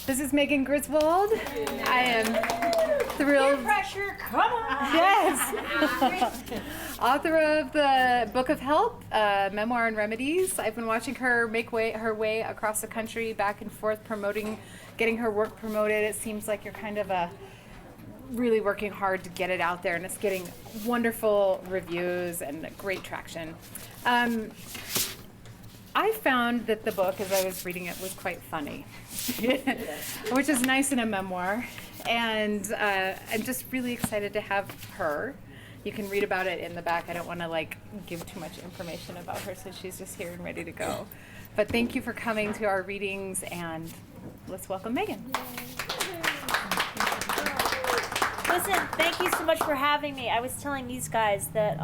This is Megan Griswold. I am thrilled. Peer pressure, come on! Yes! Author of the Book of Help, Memoir and Remedies. I've been watching her make her way across the country, back and forth, getting her work promoted. It seems like you're kind of really working hard to get it out there, and it's getting wonderful reviews and great traction. I found that the book, as I was reading it, was quite funny, which is nice in a memoir. And I'm just really excited to have her. You can read about it in the back. I don't want to give too much information about her, so she's just here and ready to go. But thank you for coming to our readings, and let's welcome Megan. Listen, thank you so much for having me. I was telling these guys that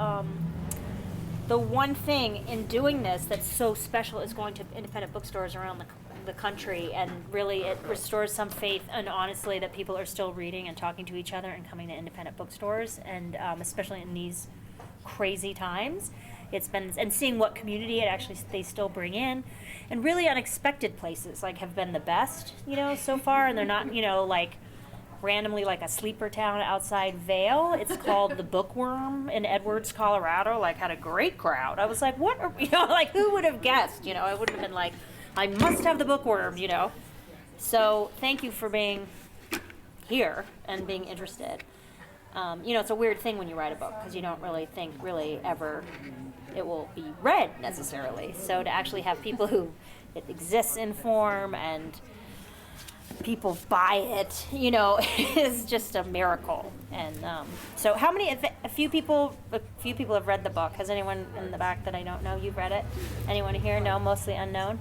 the one thing in doing this that's so special is going to independent bookstores around the country, and really it restores some faith and honestly that people are still reading and talking to each other and coming to independent bookstores, and especially in these crazy times. It's been, and seeing what community they still bring in, and really unexpected places have been the best, so far, and they're not, randomly a sleeper town outside Vail. It's called the Bookworm in Edwards, Colorado. Had a great crowd. I was like, what are, who would have guessed? I wouldn't have been I must have the Bookworm, So thank you for being here and being interested. It's a weird thing when you write a book because you don't really think ever it will be read necessarily. So to actually have people who it exists in form and people buy it, is just a miracle. And so how many, a few people have read the book. Has anyone in the back that I don't know, you've read it? Anyone here? No, mostly unknown.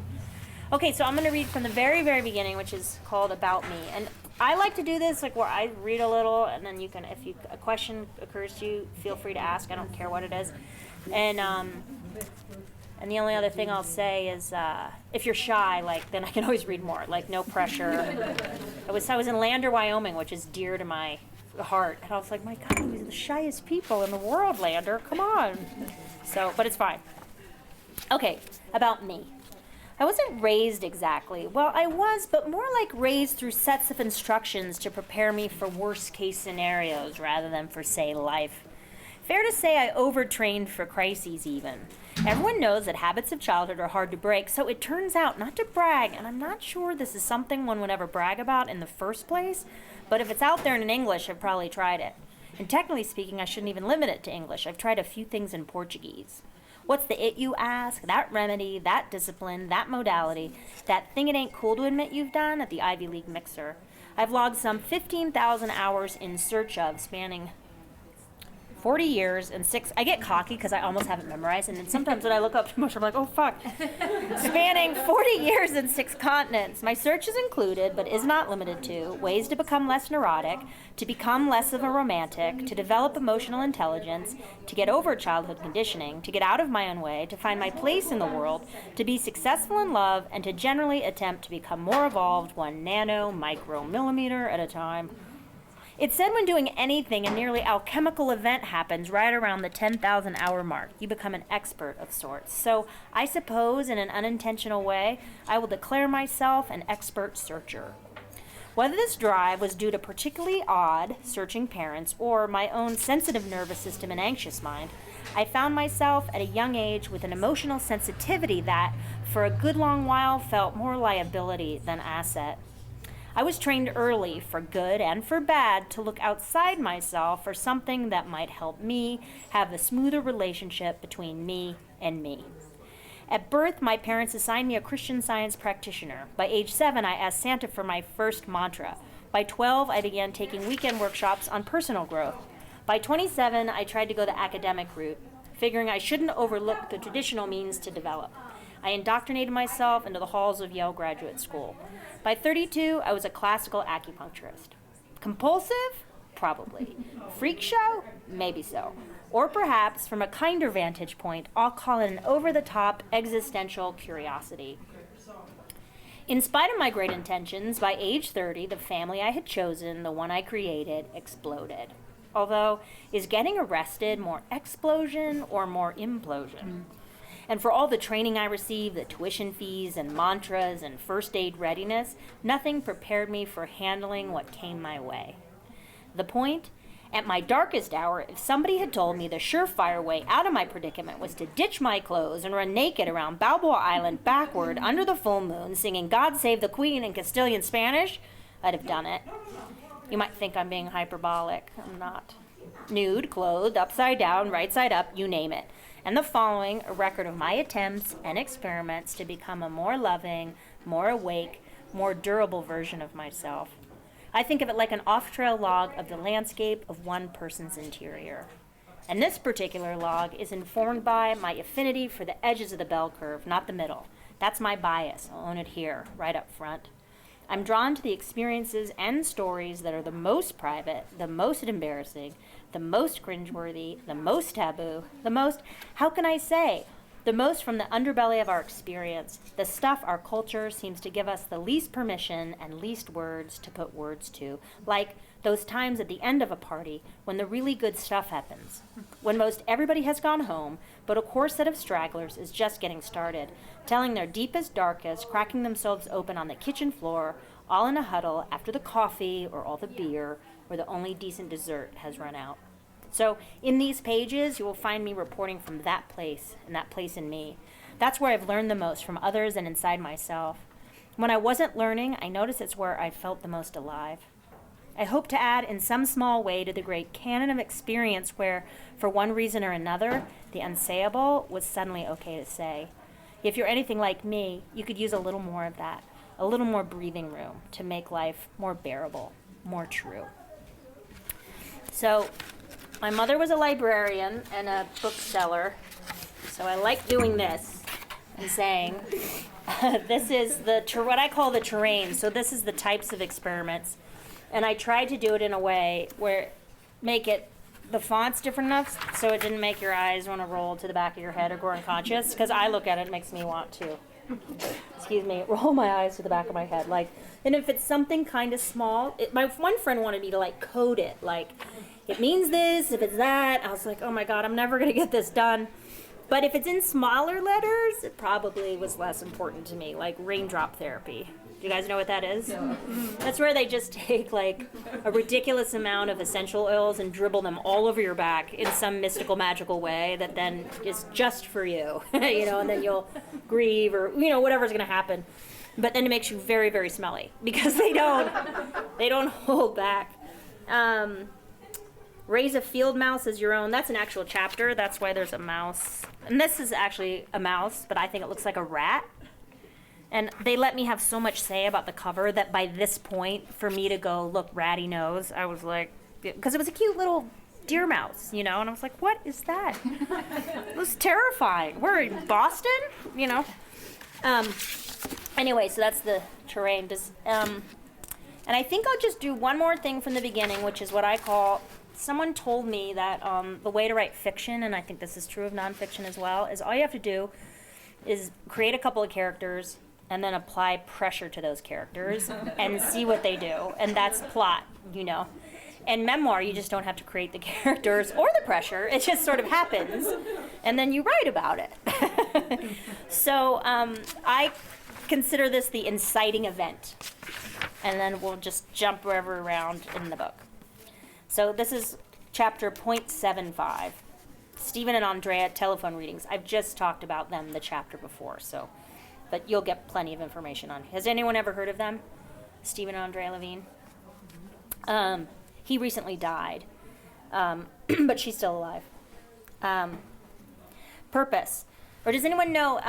Okay, so I'm going to read from the very, very beginning, which is called About Me. And I like to do this where I read a little, and then you can, if a question occurs to you, feel free to ask. I don't care what it is. And the only other thing I'll say is, if you're shy, then I can always read more. No pressure. I was in Lander, Wyoming, which is dear to my heart, and I was like, my God, these are the shyest people in the world, Lander. Come on. So, but it's fine. Okay, about me. I wasn't raised exactly. Well, I was, but more raised through sets of instructions to prepare me for worst-case scenarios rather than for, say, life. Fair to say I overtrained for crises even. Everyone knows that habits of childhood are hard to break, so it turns out, not to brag, and I'm not sure this is something one would ever brag about in the first place, but if it's out there in English, I've probably tried it. And technically speaking, I shouldn't even limit it to English. I've tried a few things in Portuguese. What's the it you ask? That remedy, that discipline, that modality, that thing it ain't cool to admit you've done at the Ivy League mixer. I've logged some 15,000 hours in search of, spanning 40 years and 6, I get cocky because I almost have it memorized, and then sometimes when I look up too much, I'm like, oh fuck. Spanning 40 years and 6 continents. My search is included, but is not limited to, ways to become less neurotic, to become less of a romantic, to develop emotional intelligence, to get over childhood conditioning, to get out of my own way, to find my place in the world, to be successful in love, and to generally attempt to become more evolved 1 micromillimeter at a time. It's said when doing anything, a nearly alchemical event happens right around the 10,000 hour mark. You become an expert of sorts. So I suppose, in an unintentional way, I will declare myself an expert searcher. Whether this drive was due to particularly odd, searching parents or my own sensitive nervous system and anxious mind, I found myself at a young age with an emotional sensitivity that, for a good long while, felt more liability than asset. I was trained early, for good and for bad, to look outside myself for something that might help me have a smoother relationship between me and me. At birth, my parents assigned me a Christian Science practitioner. By age 7, I asked Santa for my first mantra. By 12, I began taking weekend workshops on personal growth. By 27, I tried to go the academic route, figuring I shouldn't overlook the traditional means to develop. I indoctrinated myself into the halls of Yale Graduate School. By 32, I was a classical acupuncturist. Compulsive? Probably. Freak show? Maybe so. Or perhaps, from a kinder vantage point, I'll call it an over-the-top existential curiosity. In spite of my great intentions, by age 30, the family I had chosen, the one I created, exploded. Although, is getting arrested more explosion or more implosion? And for all the training I received, the tuition fees and mantras and first aid readiness, nothing prepared me for handling what came my way. The point? At my darkest hour, if somebody had told me the surefire way out of my predicament was to ditch my clothes and run naked around Balboa Island backward under the full moon singing God Save the Queen in Castilian Spanish, I'd have done it. You might think I'm being hyperbolic. I'm not. Nude, clothed, upside down, right side up, you name it. And the following, a record of my attempts and experiments to become a more loving, more awake, more durable version of myself. I think of it like an off-trail log of the landscape of one person's interior. And this particular log is informed by my affinity for the edges of the bell curve, not the middle. That's my bias. I'll own it here, right up front. I'm drawn to the experiences and stories that are the most private, the most embarrassing, the most cringeworthy, the most taboo, the most, how can I say, the most from the underbelly of our experience, the stuff our culture seems to give us the least permission and least words to put words to, like those times at the end of a party when the really good stuff happens, when most everybody has gone home, but a core set of stragglers is just getting started, telling their deepest, darkest, cracking themselves open on the kitchen floor, all in a huddle after the coffee or all the beer, or the only decent dessert has run out. So in these pages, you will find me reporting from that place and that place in me. That's where I've learned the most from others and inside myself. When I wasn't learning, I noticed it's where I felt the most alive. I hope to add in some small way to the great canon of experience where, for one reason or another, the unsayable was suddenly okay to say. If you're anything like me, you could use a little more of that, a little more breathing room to make life more bearable, more true. So, my mother was a librarian and a bookseller, so I like doing this and saying, this is what I call the terrain. So this is the types of experiments. And I tried to do it in a way where the font's different enough so it didn't make your eyes want to roll to the back of your head or go unconscious, because I look at it, it makes me want to, roll my eyes to the back of my head. And if it's something kind of small, my one friend wanted me to code it, it means this, if it's that. I was like, oh my God, I'm never going to get this done. But if it's in smaller letters, it probably was less important to me, like raindrop therapy. Do you guys know what that is? No. That's where they just take a ridiculous amount of essential oils and dribble them all over your back in some mystical, magical way that then is just for you, and then you'll grieve or, whatever's going to happen. But then it makes you very, very smelly because they don't hold back. Raise a field mouse as your own. That's an actual chapter. That's why there's a mouse. And this is actually a mouse, but I think it looks like a rat. And they let me have so much say about the cover that by this point, for me to go, look, ratty nose, I was like, because it was a cute little deer mouse, and I was like, what is that? It was terrifying. We're in Boston, Anyway, so that's the terrain. And I think I'll just do one more thing from the beginning, which is what I call, someone told me that the way to write fiction, and I think this is true of nonfiction as well, is all you have to do is create a couple of characters and then apply pressure to those characters and see what they do. And that's plot, And memoir, you just don't have to create the characters or the pressure. It just sort of happens. And then you write about it. So I consider this the inciting event. And then we'll just jump wherever around in the book. So this is chapter 0.75. Stephen and Andrea telephone readings. I've just talked about them the chapter before, but you'll get plenty of information on. Has anyone ever heard of them? Stephen and Andrea Levine? He recently died, but she's still alive. Purpose. Or does anyone know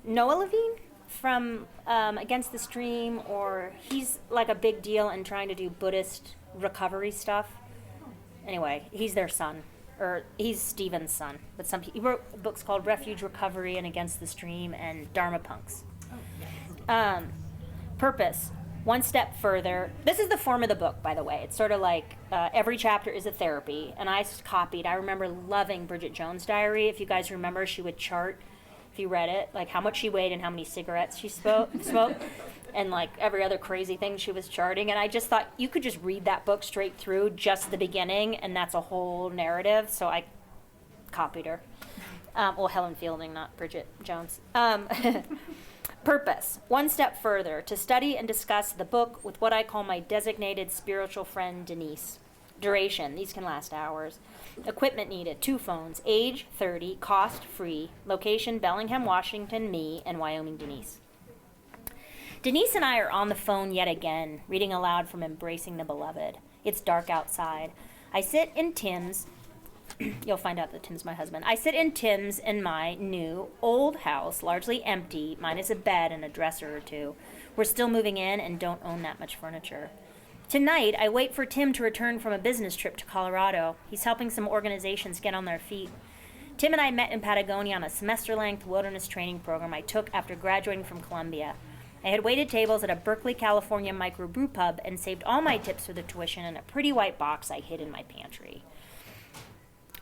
Noah Levine from Against the Stream? Or he's like a big deal in trying to do Buddhist recovery stuff. Anyway, he's their son. Or he's Stephen's son, but he wrote books called Refuge, Recovery, and Against the Stream, and Dharma Punks. Purpose, one step further. This is the form of the book, by the way. It's sort of like every chapter is a therapy, and I remember loving Bridget Jones' diary. If you guys remember, she would chart, if you read it, how much she weighed and how many cigarettes she smoked. And every other crazy thing she was charting. And I just thought you could just read that book straight through, just the beginning, and that's a whole narrative. So I copied her. Helen Fielding, not Bridget Jones. Purpose. One step further, to study and discuss the book with what I call my designated spiritual friend, Denise. Duration. These can last hours. Equipment needed. 2 phones. Age, 30. Cost, free. Location, Bellingham, Washington, me, and Wyoming, Denise. Denise and I are on the phone yet again, reading aloud from Embracing the Beloved. It's dark outside. I sit in Tim's. You'll find out that Tim's my husband. I sit in Tim's in my new old house, largely empty, minus a bed and a dresser or 2. We're still moving in and don't own that much furniture. Tonight, I wait for Tim to return from a business trip to Colorado. He's helping some organizations get on their feet. Tim and I met in Patagonia on a semester-length wilderness training program I took after graduating from Columbia. I had waited tables at a Berkeley, California microbrew pub and saved all my tips for the tuition in a pretty white box I hid in my pantry.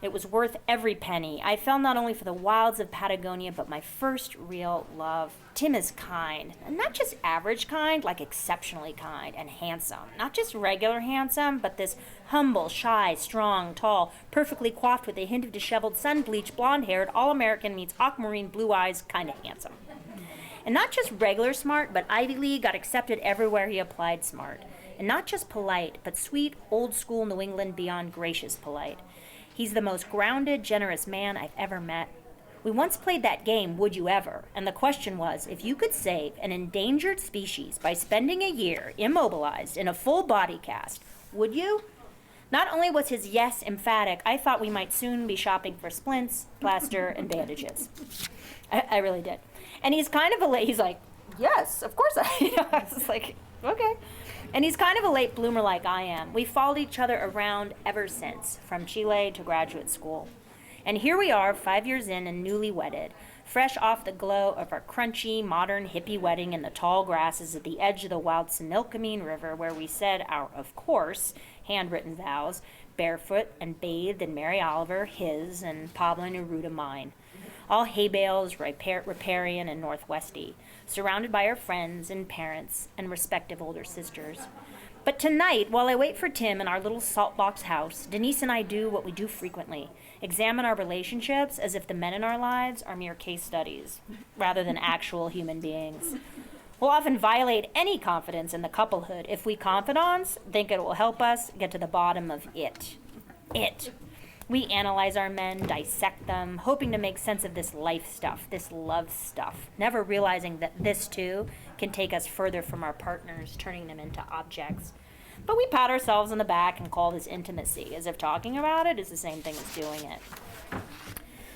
It was worth every penny. I fell not only for the wilds of Patagonia, but my first real love. Tim is kind, and not just average kind, like exceptionally kind and handsome. Not just regular handsome, but this humble, shy, strong, tall, perfectly coiffed with a hint of disheveled, sun-bleached, blonde-haired, all-American meets aquamarine blue eyes kind of handsome. And not just regular smart, but Ivy League, got accepted everywhere he applied smart. And not just polite, but sweet, old-school New England beyond gracious polite. He's the most grounded, generous man I've ever met. We once played that game, Would You Ever? And the question was, if you could save an endangered species by spending a year immobilized in a full body cast, would you? Not only was his yes emphatic, I thought we might soon be shopping for splints, plaster, and bandages. I really did. And he's kind of he's like, yes, of course I was like, okay. And he's kind of a late bloomer like I am. We followed each other around ever since, from Chile to graduate school. And here we are, 5 years in and newly wedded, fresh off the glow of our crunchy, modern, hippie wedding in the tall grasses at the edge of the wild Sinilkameen River, where we said our, of course, handwritten vows, barefoot and bathed in Mary Oliver, his, and Pablo Neruda, mine. All hay bales, riparian and northwesty, surrounded by our friends and parents and respective older sisters. But tonight, while I wait for Tim in our little salt box house, Denise and I do what we do frequently, examine our relationships as if the men in our lives are mere case studies, rather than actual human beings. We'll often violate any confidence in the couplehood if we confidants think it will help us get to the bottom of it. We analyze our men, dissect them, hoping to make sense of this life stuff, this love stuff, never realizing that this, too, can take us further from our partners, turning them into objects. But we pat ourselves on the back and call this intimacy, as if talking about it is the same thing as doing it.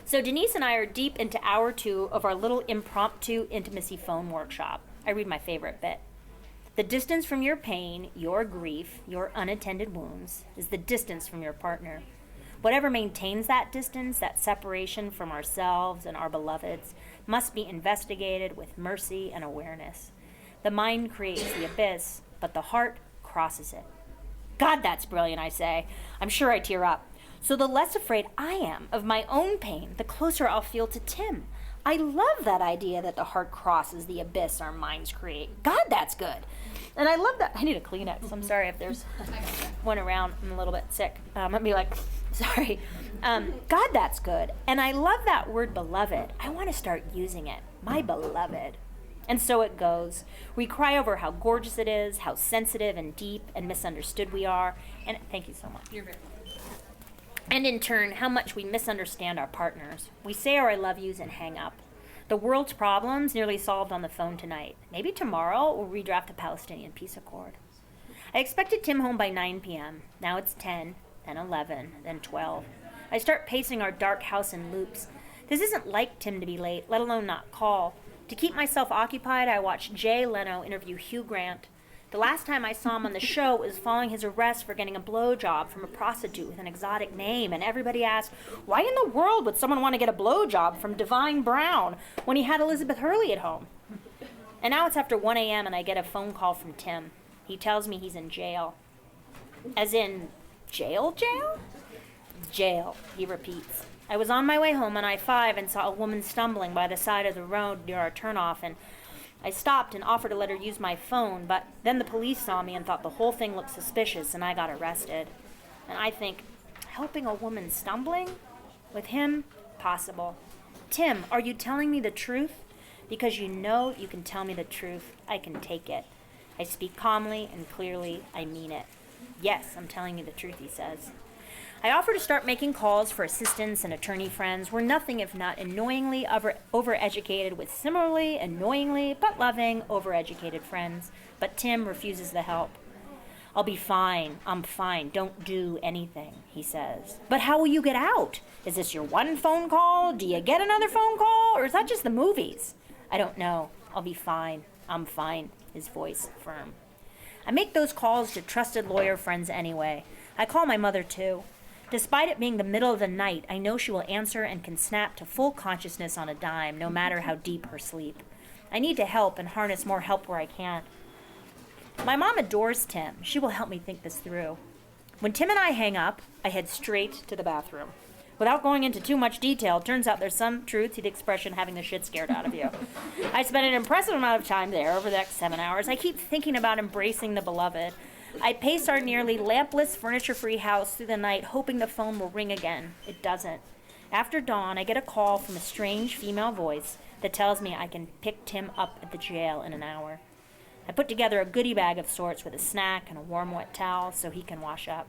So Denise and I are deep into hour 2 of our little impromptu intimacy phone workshop. I read my favorite bit. The distance from your pain, your grief, your unattended wounds, is the distance from your partner. Whatever maintains that distance, that separation from ourselves and our beloveds, must be investigated with mercy and awareness. The mind creates the abyss, but the heart crosses it. God, that's brilliant, I say. I'm sure I tear up. So the less afraid I am of my own pain, the closer I'll feel to Tim. I love that idea that the heart crosses the abyss our minds create. God, that's good. And I love that. I need a Kleenex. I'm sorry if there's one around. I'm a little bit sick. I'd be like, sorry. God, that's good. And I love that word beloved. I want to start using it. My beloved. And so it goes. We cry over how gorgeous it is, how sensitive and deep and misunderstood we are. And thank you so much. You're very welcome. And in turn, how much we misunderstand our partners. We say our I love yous and hang up. The world's problems nearly solved on the phone tonight. Maybe tomorrow we'll redraft the Palestinian peace accord. I expected Tim home by 9 p.m. Now it's 10, then 11, then 12. I start pacing our dark house in loops. This isn't like Tim to be late, let alone not call. To keep myself occupied, I watched Jay Leno interview Hugh Grant. The last time I saw him on the show was following his arrest for getting a blowjob from a prostitute with an exotic name, and everybody asked, why in the world would someone want to get a blowjob from Divine Brown when he had Elizabeth Hurley at home? And now it's after 1 a.m. and I get a phone call from Tim. He tells me he's in jail. As in, jail? Jail, he repeats. I was on my way home on I-5 and saw a woman stumbling by the side of the road near our turnoff, and I stopped and offered to let her use my phone, but then the police saw me and thought the whole thing looked suspicious, and I got arrested. And I think, helping a woman stumbling? With him, possible. Tim, are you telling me the truth? Because you know you can tell me the truth, I can take it. I speak calmly and clearly, I mean it. Yes, I'm telling you the truth, he says. I offer to start making calls for assistants and attorney friends. We're nothing if not annoyingly overeducated with similarly annoyingly but loving overeducated friends. But Tim refuses the help. I'll be fine. I'm fine. Don't do anything, he says. But how will you get out? Is this your one phone call? Do you get another phone call? Or is that just the movies? I don't know. I'll be fine. I'm fine, his voice firm. I make those calls to trusted lawyer friends anyway. I call my mother too. Despite it being the middle of the night, I know she will answer and can snap to full consciousness on a dime, no matter how deep her sleep. I need to help and harness more help where I can. My mom adores Tim. She will help me think this through. When Tim and I hang up, I head straight to the bathroom. Without going into too much detail, it turns out there's some truth to the expression having the shit scared out of you. I spent an impressive amount of time there over the next 7 hours. I keep thinking about embracing the beloved. I pace our nearly lampless, furniture-free house through the night, hoping the phone will ring again. It doesn't. After dawn, I get a call from a strange female voice that tells me I can pick Tim up at the jail in an hour. I put together a goodie bag of sorts with a snack and a warm, wet towel so he can wash up.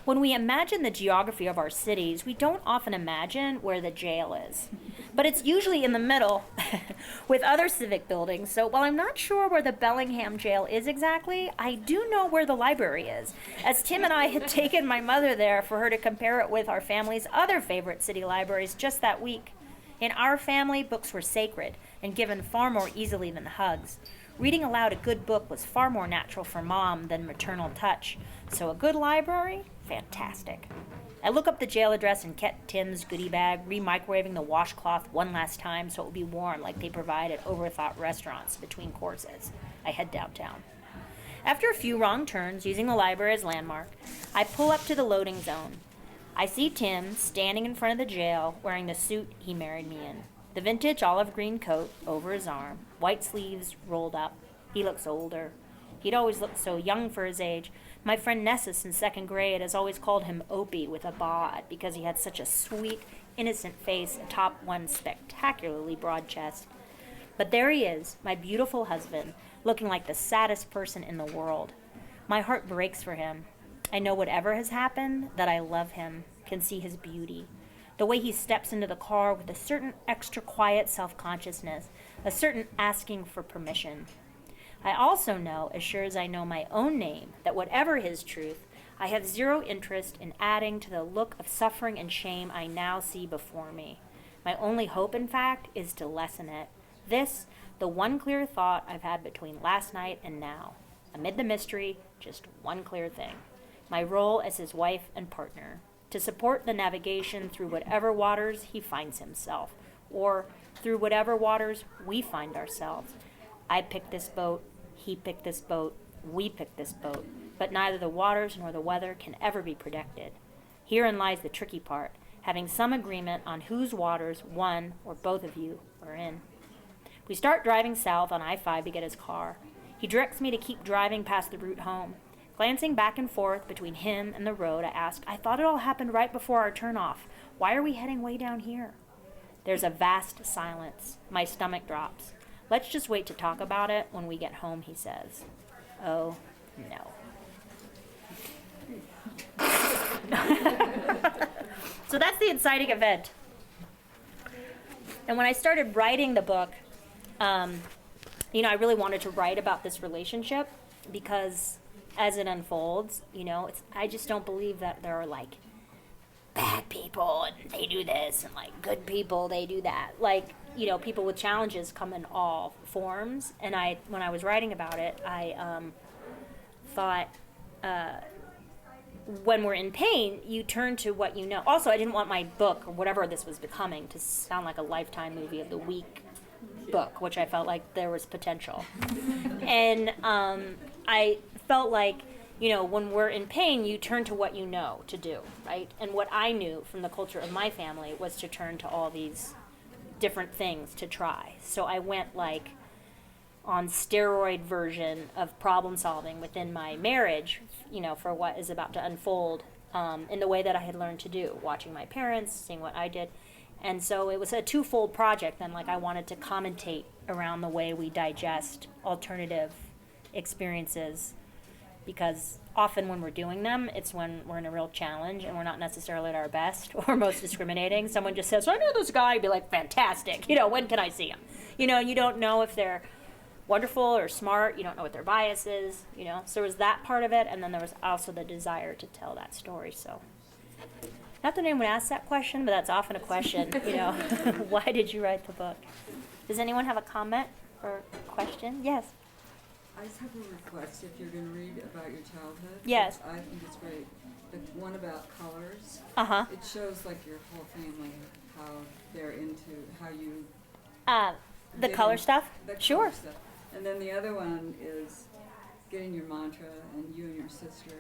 When we imagine the geography of our cities, we don't often imagine where the jail is. But it's usually in the middle with other civic buildings. So while I'm not sure where the Bellingham jail is exactly, I do know where the library is, as Tim and I had taken my mother there for her to compare it with our family's other favorite city libraries just that week. In our family, books were sacred and given far more easily than hugs. Reading aloud a good book was far more natural for Mom than maternal touch. So a good library? Fantastic. I look up the jail address and get Tim's goodie bag, re-microwaving the washcloth one last time so it will be warm like they provide at overthought restaurants between courses. I head downtown. After a few wrong turns, using the library as landmark, I pull up to the loading zone. I see Tim standing in front of the jail wearing the suit he married me in. The vintage olive green coat over his arm, white sleeves rolled up. He looks older. He'd always looked so young for his age. My friend Nessus in second grade has always called him Opie with a bod because he had such a sweet, innocent face atop one spectacularly broad chest. But there he is, my beautiful husband, looking like the saddest person in the world. My heart breaks for him. I know whatever has happened, that I love him, can see his beauty. The way he steps into the car with a certain extra quiet self-consciousness, a certain asking for permission. I also know, as sure as I know my own name, that whatever his truth, I have zero interest in adding to the look of suffering and shame I now see before me. My only hope, in fact, is to lessen it. This, the one clear thought I've had between last night and now. Amid the mystery, just one clear thing. My role as his wife and partner. To support the navigation through whatever waters he finds himself, or through whatever waters we find ourselves. I picked this boat, he picked this boat, we picked this boat, but neither the waters nor the weather can ever be predicted. Herein lies the tricky part, having some agreement on whose waters one or both of you are in. We start driving south on I-5 to get his car. He directs me to keep driving past the route home. Glancing back and forth between him and the road, I ask, I thought it all happened right before our turnoff. Why are we heading way down here? There's a vast silence. My stomach drops. Let's just wait to talk about it when we get home, he says. Oh, no. So that's the inciting event. And when I started writing the book, I really wanted to write about this relationship because as it unfolds, I just don't believe that there are like bad people and they do this and like good people, they do that. Like, people with challenges come in all forms. And when I was writing about it, I thought, when we're in pain, you turn to what you know. Also, I didn't want my book, or whatever this was becoming, to sound like a Lifetime movie of the week book, which I felt like there was potential. And I felt like, when we're in pain, you turn to what you know to do, right? And what I knew from the culture of my family was to turn to all these different things to try. So I went like on steroid version of problem solving within my marriage, for what is about to unfold in the way that I had learned to do, watching my parents, seeing what I did. And so it was a twofold project. And like I wanted to commentate around the way we digest alternative experiences, because often when we're doing them, it's when we're in a real challenge and we're not necessarily at our best or most discriminating. Someone just says, I know this guy, I'd be like, fantastic, when can I see him? You don't know if they're wonderful or smart, you don't know what their bias is, So there was that part of it, and then there was also the desire to tell that story, so. Not that anyone asks that question, but that's often a question, Why did you write the book? Does anyone have a comment or question? Yes? I just have a request, if you're going to read about your childhood. Yes. I think it's great. The one about colors. Uh-huh. It shows like your whole family, how they're into, how you... The color stuff? The Sure. color stuff. And then the other one is getting your mantra, and you and your sister.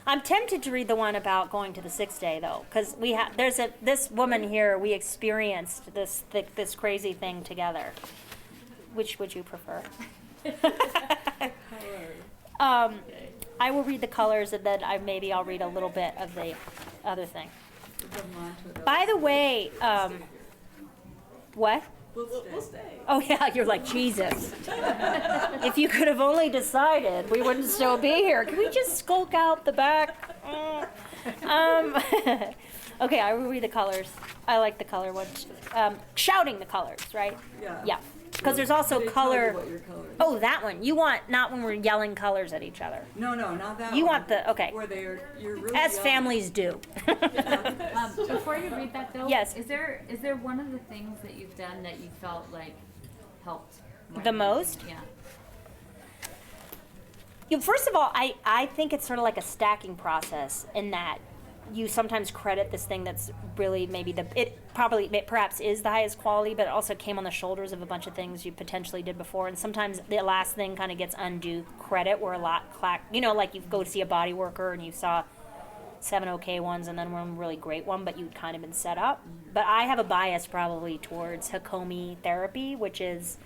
I'm tempted to read the one about going to the 6th day, though, because this woman here, we experienced this crazy thing together. Which would you prefer? I will read the colors, and then maybe I'll read a little bit of the other thing. By the way, what? We'll stay. Oh yeah, you're like, Jesus. If you could have only decided, we wouldn't still be here. Can we just skulk out the back? Okay, I will read the colors. I like the color ones. Shouting the colors, right? Yeah. Yeah. Because there's also They color. tell you what your color is. Oh, that one. You want not when we're yelling colors at each other. No, not that one. You want the okay. Where you're really As young. families do. Before you read that, though, Yes. is there one of the things that you've done that you felt like helped more The than most? anything? Yeah. First of all, I think it's sort of like a stacking process in that you sometimes credit this thing that's really maybe perhaps is the highest quality, but it also came on the shoulders of a bunch of things you potentially did before. And sometimes the last thing kind of gets undue credit, where a lot like you go to see a body worker and you saw 7 okay ones and then one really great one, but you'd kind of been set up. But I have a bias probably towards Hakomi therapy, which is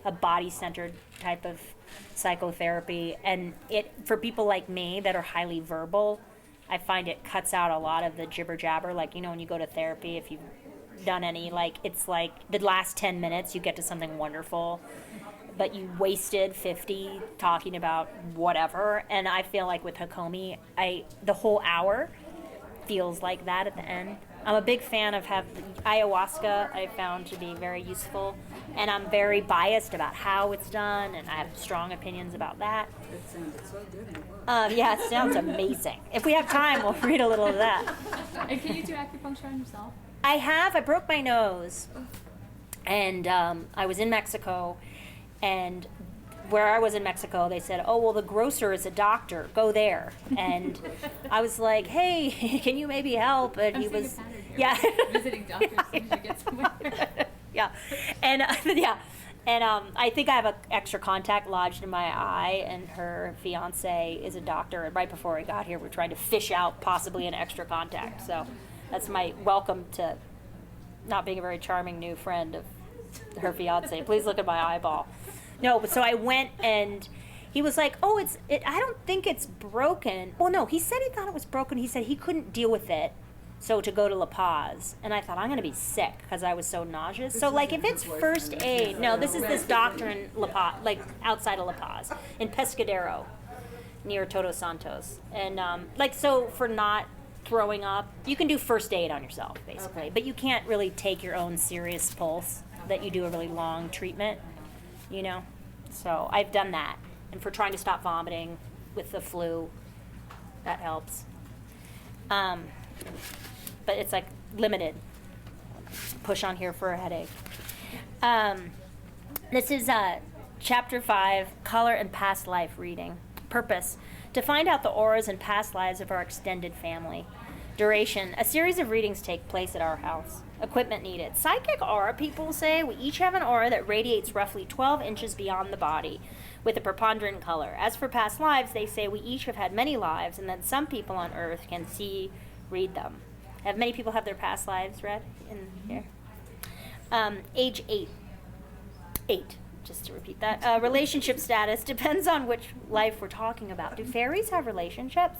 a body-centered type of psychotherapy. And for people like me that are highly verbal, I find it cuts out a lot of the jibber jabber. Like, when you go to therapy, if you've done any, it's like the last 10 minutes you get to something wonderful, but you wasted 50 talking about whatever. And I feel like with Hakomi, the whole hour feels like that at the end. I'm a big fan of ayahuasca. I found to be very useful, and I'm very biased about how it's done, and I have strong opinions about that. It sounded so good in the book. Yeah, it sounds amazing. If we have time, we'll read a little of that. And can you do acupuncture on yourself? I have. I broke my nose, and I was in Mexico, and where I was in Mexico, they said, oh, well, the grocer is a doctor. Go there. And I was like, hey, can you maybe help? And he was, yeah. Visiting doctors as soon as you get somewhere. Yeah. And, And I think I have an extra contact lodged in my eye, and her fiance is a doctor. And right before I got here, we're trying to fish out possibly an extra contact. So that's my welcome to not being a very charming new friend of her fiance. Please look at my eyeball. No, but so I went, and he was like, "Oh, I don't think it's broken." Well, no, he said he thought it was broken. He said he couldn't deal with it. So to go to La Paz, and I thought, I'm going to be sick because I was so nauseous. So like if it's first aid, no, this is this doctor in La Paz, like outside of La Paz, in Pescadero, near Todos Santos. And so for not throwing up, you can do first aid on yourself, basically. But you can't really take your own serious pulse that you do a really long treatment, So I've done that. And for trying to stop vomiting with the flu, that helps. But it's like limited. Push on here for a headache. This is Chapter 5, Color and Past Life Reading. Purpose: to find out the auras and past lives of our extended family. Duration: a series of readings take place at our house. Equipment needed: psychic aura, people say. We each have an aura that radiates roughly 12 inches beyond the body, with a preponderant color. As for past lives, they say we each have had many lives, and that some people on Earth can read them. Have many people have their past lives read in here? Age 8. just to repeat that, relationship status depends on which life we're talking about. Do fairies have relationships?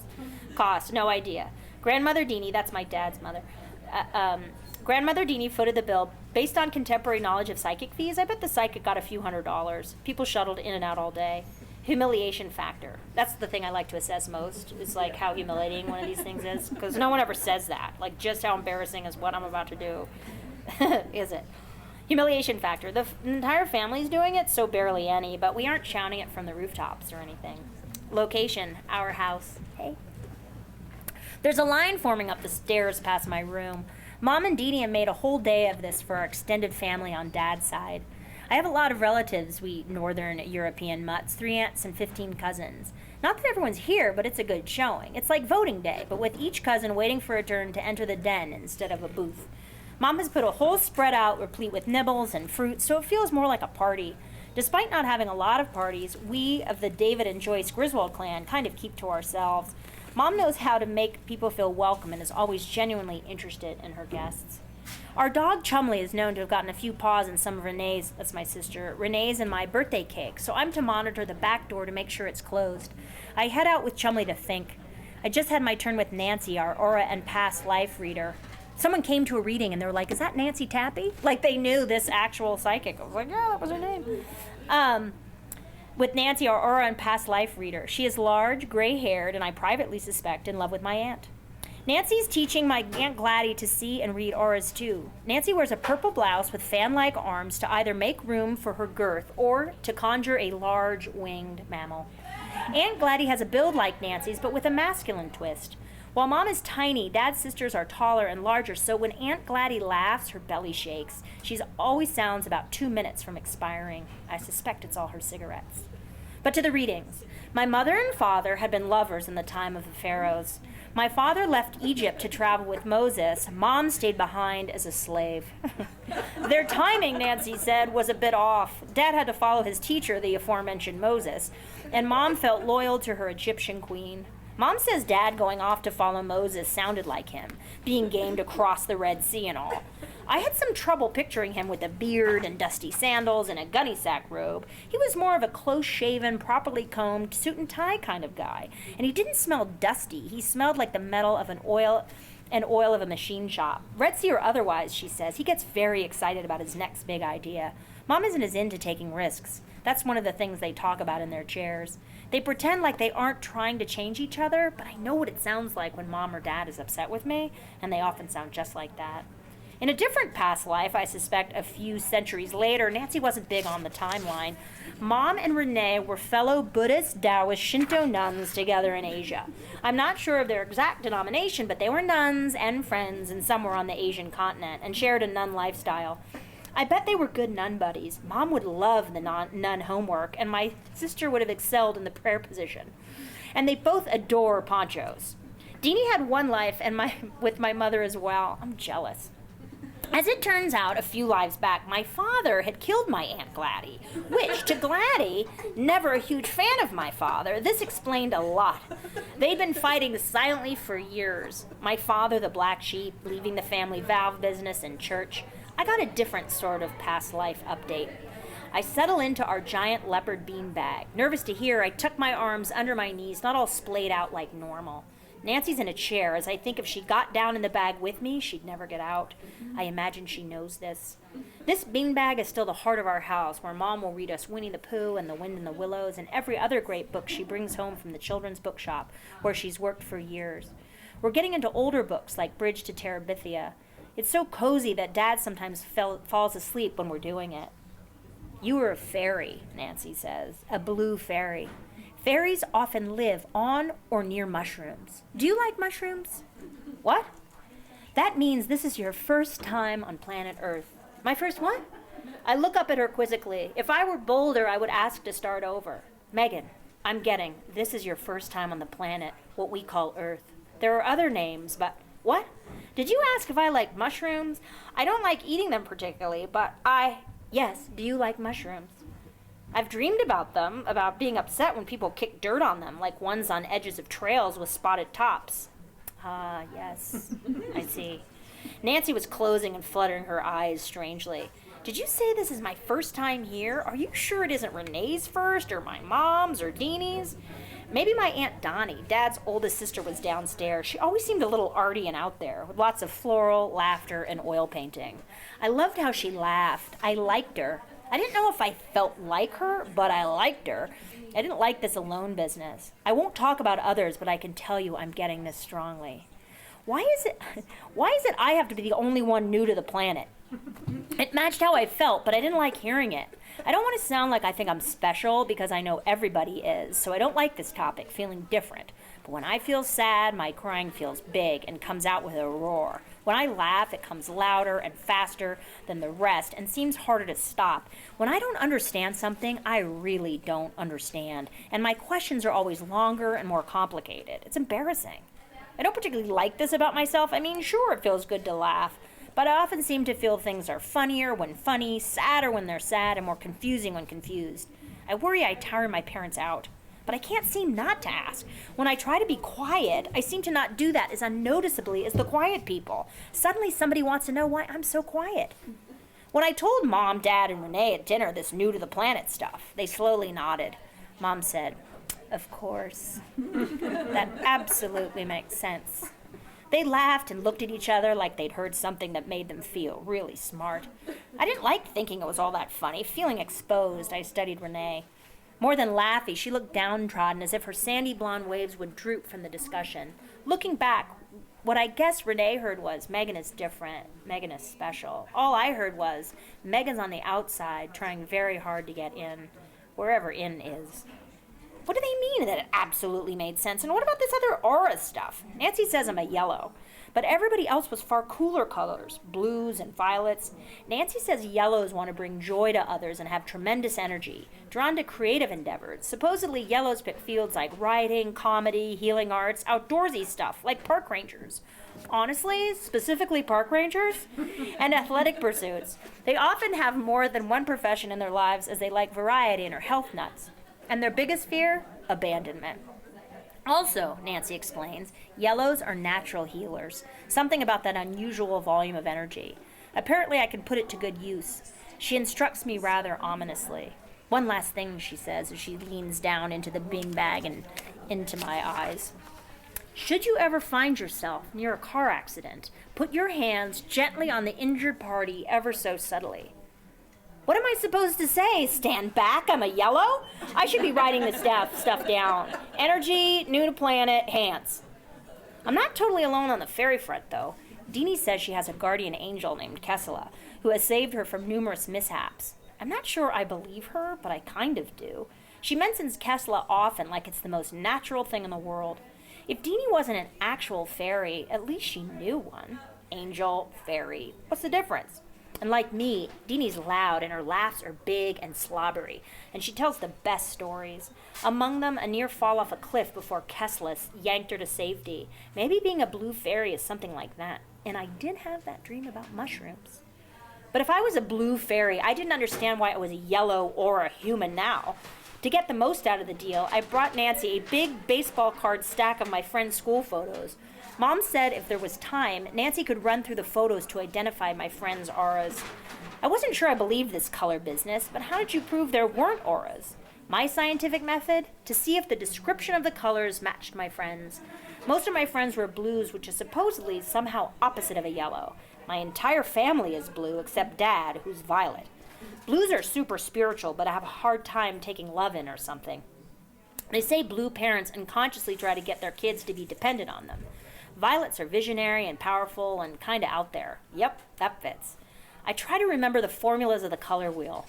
Cost, no idea. Grandmother Deanie, that's my dad's mother. Grandmother Deanie footed the bill. Based on contemporary knowledge of psychic fees, I bet the psychic got a few $100s. People shuttled in and out all day. Humiliation factor. That's the thing I like to assess most, is like how humiliating one of these things is, because no one ever says that. Like, just how embarrassing is what I'm about to do. Is it? Humiliation factor. The entire family's doing it, so barely any, but we aren't shouting it from the rooftops or anything. Location, our house. Hey. There's a line forming up the stairs past my room. Mom and Dee Dee have made a whole day of this for our extended family on Dad's side. I have a lot of relatives, we Northern European mutts, 3 aunts and 15 cousins. Not that everyone's here, but it's a good showing. It's like voting day, but with each cousin waiting for a turn to enter the den instead of a booth. Mom has put a whole spread out replete with nibbles and fruit, so it feels more like a party. Despite not having a lot of parties, we of the David and Joyce Griswold clan kind of keep to ourselves. Mom knows how to make people feel welcome and is always genuinely interested in her guests. Our dog Chumley is known to have gotten a few paws in some of Renee's, that's my sister, Renee's and my birthday cake, so I'm to monitor the back door to make sure it's closed. I head out with Chumley to think. I just had my turn with Nancy, our aura and past life reader. Someone came to a reading and they were like, is that Nancy Tappy? Like they knew this actual psychic. I was like, yeah, that was her name. With Nancy, our aura and past life reader. She is large, gray-haired, and I privately suspect in love with my aunt. Nancy's teaching my Aunt Gladdy to see and read auras too. Nancy wears a purple blouse with fan-like arms to either make room for her girth or to conjure a large winged mammal. Aunt Gladdy has a build like Nancy's, but with a masculine twist. While Mom is tiny, Dad's sisters are taller and larger, so when Aunt Gladdy laughs, her belly shakes. She always sounds about 2 minutes from expiring. I suspect it's all her cigarettes. But to the readings. My mother and father had been lovers in the time of the pharaohs. My father left Egypt to travel with Moses. Mom stayed behind as a slave. Their timing, Nancy said, was a bit off. Dad had to follow his teacher, the aforementioned Moses, and Mom felt loyal to her Egyptian queen. Mom says Dad going off to follow Moses sounded like him, being game to cross the Red Sea and all. I had some trouble picturing him with a beard and dusty sandals and a gunny sack robe. He was more of a close-shaven, properly combed, suit and tie kind of guy. And he didn't smell dusty. He smelled like the metal of oil of a machine shop. Red Sea or otherwise, she says, he gets very excited about his next big idea. Mom isn't as into taking risks. That's one of the things they talk about in their chairs. They pretend like they aren't trying to change each other, but I know what it sounds like when Mom or Dad is upset with me, and they often sound just like that. In a different past life, I suspect a few centuries later, Nancy wasn't big on the timeline. Mom and Renee were fellow Buddhist, Taoist, Shinto nuns together in Asia. I'm not sure of their exact denomination, but they were nuns and friends and somewhere on the Asian continent and shared a nun lifestyle. I bet they were good nun buddies. Mom would love the nun homework, and my sister would have excelled in the prayer position. And they both adore ponchos. Deanie had one life and with my mother as well. I'm jealous. As it turns out, a few lives back, my father had killed my Aunt Gladdy, which, to Gladdy, never a huge fan of my father, this explained a lot. They'd been fighting silently for years. My father, the black sheep, leaving the family valve business and church. I got a different sort of past life update. I settle into our giant leopard bean bag. Nervous to hear, I tuck my arms under my knees, not all splayed out like normal. Nancy's in a chair, as I think if she got down in the bag with me, she'd never get out. I imagine she knows this. This beanbag is still the heart of our house, where Mom will read us Winnie the Pooh and The Wind in the Willows and every other great book she brings home from the children's bookshop, where she's worked for years. We're getting into older books like Bridge to Terabithia. It's so cozy that Dad sometimes falls asleep when we're doing it. You were a fairy, Nancy says, a blue fairy. Fairies often live on or near mushrooms. Do you like mushrooms? What? That means this is your first time on planet Earth. My first what? I look up at her quizzically. If I were bolder, I would ask to start over. Megan, I'm getting, this is your first time on the planet, what we call Earth. There are other names, but what? Did you ask if I like mushrooms? I don't like eating them particularly, but yes, do you like mushrooms? I've dreamed about them, about being upset when people kick dirt on them, like ones on edges of trails with spotted tops. Yes, I see. Nancy was closing and fluttering her eyes strangely. Did you say this is my first time here? Are you sure it isn't Renee's first, or my mom's, or Deanie's? Maybe my Aunt Donnie, Dad's oldest sister, was downstairs. She always seemed a little arty and out there, with lots of floral, laughter, and oil painting. I loved how she laughed. I liked her. I didn't know if I felt like her, but I liked her. I didn't like this alone business. I won't talk about others, but I can tell you I'm getting this strongly. Why is it I have to be the only one new to the planet? It matched how I felt, but I didn't like hearing it. I don't want to sound like I think I'm special because I know everybody is, so I don't like this topic, feeling different. But when I feel sad, my crying feels big and comes out with a roar. When I laugh, it comes louder and faster than the rest and seems harder to stop. When I don't understand something, I really don't understand, and my questions are always longer and more complicated. It's embarrassing. I don't particularly like this about myself. I mean, sure, it feels good to laugh, but I often seem to feel things are funnier when funny, sadder when they're sad, and more confusing when confused. I worry I tire my parents out, but I can't seem not to ask. When I try to be quiet, I seem to not do that as unnoticeably as the quiet people. Suddenly somebody wants to know why I'm so quiet. When I told Mom, Dad, and Renee at dinner this new to the planet stuff, they slowly nodded. Mom said, "Of course. That absolutely makes sense." They laughed and looked at each other like they'd heard something that made them feel really smart. I didn't like thinking it was all that funny. Feeling exposed, I studied Renee. More than laughy, she looked downtrodden as if her sandy blonde waves would droop from the discussion. Looking back, what I guess Renee heard was, Megan is different, Megan is special. All I heard was, Megan's on the outside, trying very hard to get in, wherever in is. What do they mean that it absolutely made sense? And what about this other aura stuff? Nancy says I'm a yellow, but everybody else was far cooler colors, blues and violets. Nancy says yellows want to bring joy to others and have tremendous energy, drawn to creative endeavors. Supposedly yellows pick fields like writing, comedy, healing arts, outdoorsy stuff like park rangers. Honestly, specifically park rangers and athletic pursuits. They often have more than one profession in their lives as they like variety and are health nuts. And their biggest fear? Abandonment. Also, Nancy explains, yellows are natural healers. Something about that unusual volume of energy. Apparently I can put it to good use. She instructs me rather ominously. One last thing, she says, as she leans down into the beanbag and into my eyes. Should you ever find yourself near a car accident, put your hands gently on the injured party ever so subtly. What am I supposed to say? Stand back, I'm a yellow? I should be writing this stuff down. Energy, new to planet, hands. I'm not totally alone on the fairy front, though. Deanie says she has a guardian angel named Kessela, who has saved her from numerous mishaps. I'm not sure I believe her, but I kind of do. She mentions Kessela often like it's the most natural thing in the world. If Deanie wasn't an actual fairy, at least she knew one. Angel, fairy, what's the difference? And like me, Deanie's loud and her laughs are big and slobbery, and she tells the best stories. Among them, a near fall off a cliff before Kessela yanked her to safety. Maybe being a blue fairy is something like that. And I did have that dream about mushrooms. But if I was a blue fairy, I didn't understand why I was a yellow or a human now. To get the most out of the deal, I brought Nancy a big baseball card stack of my friend's school photos. Mom said if there was time, Nancy could run through the photos to identify my friend's auras. I wasn't sure I believed this color business, but how did you prove there weren't auras? My scientific method? To see if the description of the colors matched my friends'. Most of my friends were blues, which is supposedly somehow opposite of a yellow. My entire family is blue, except Dad, who's violet. Blues are super spiritual, but I have a hard time taking love in or something. They say blue parents unconsciously try to get their kids to be dependent on them. Violets are visionary and powerful and kind of out there. Yep, that fits. I try to remember the formulas of the color wheel.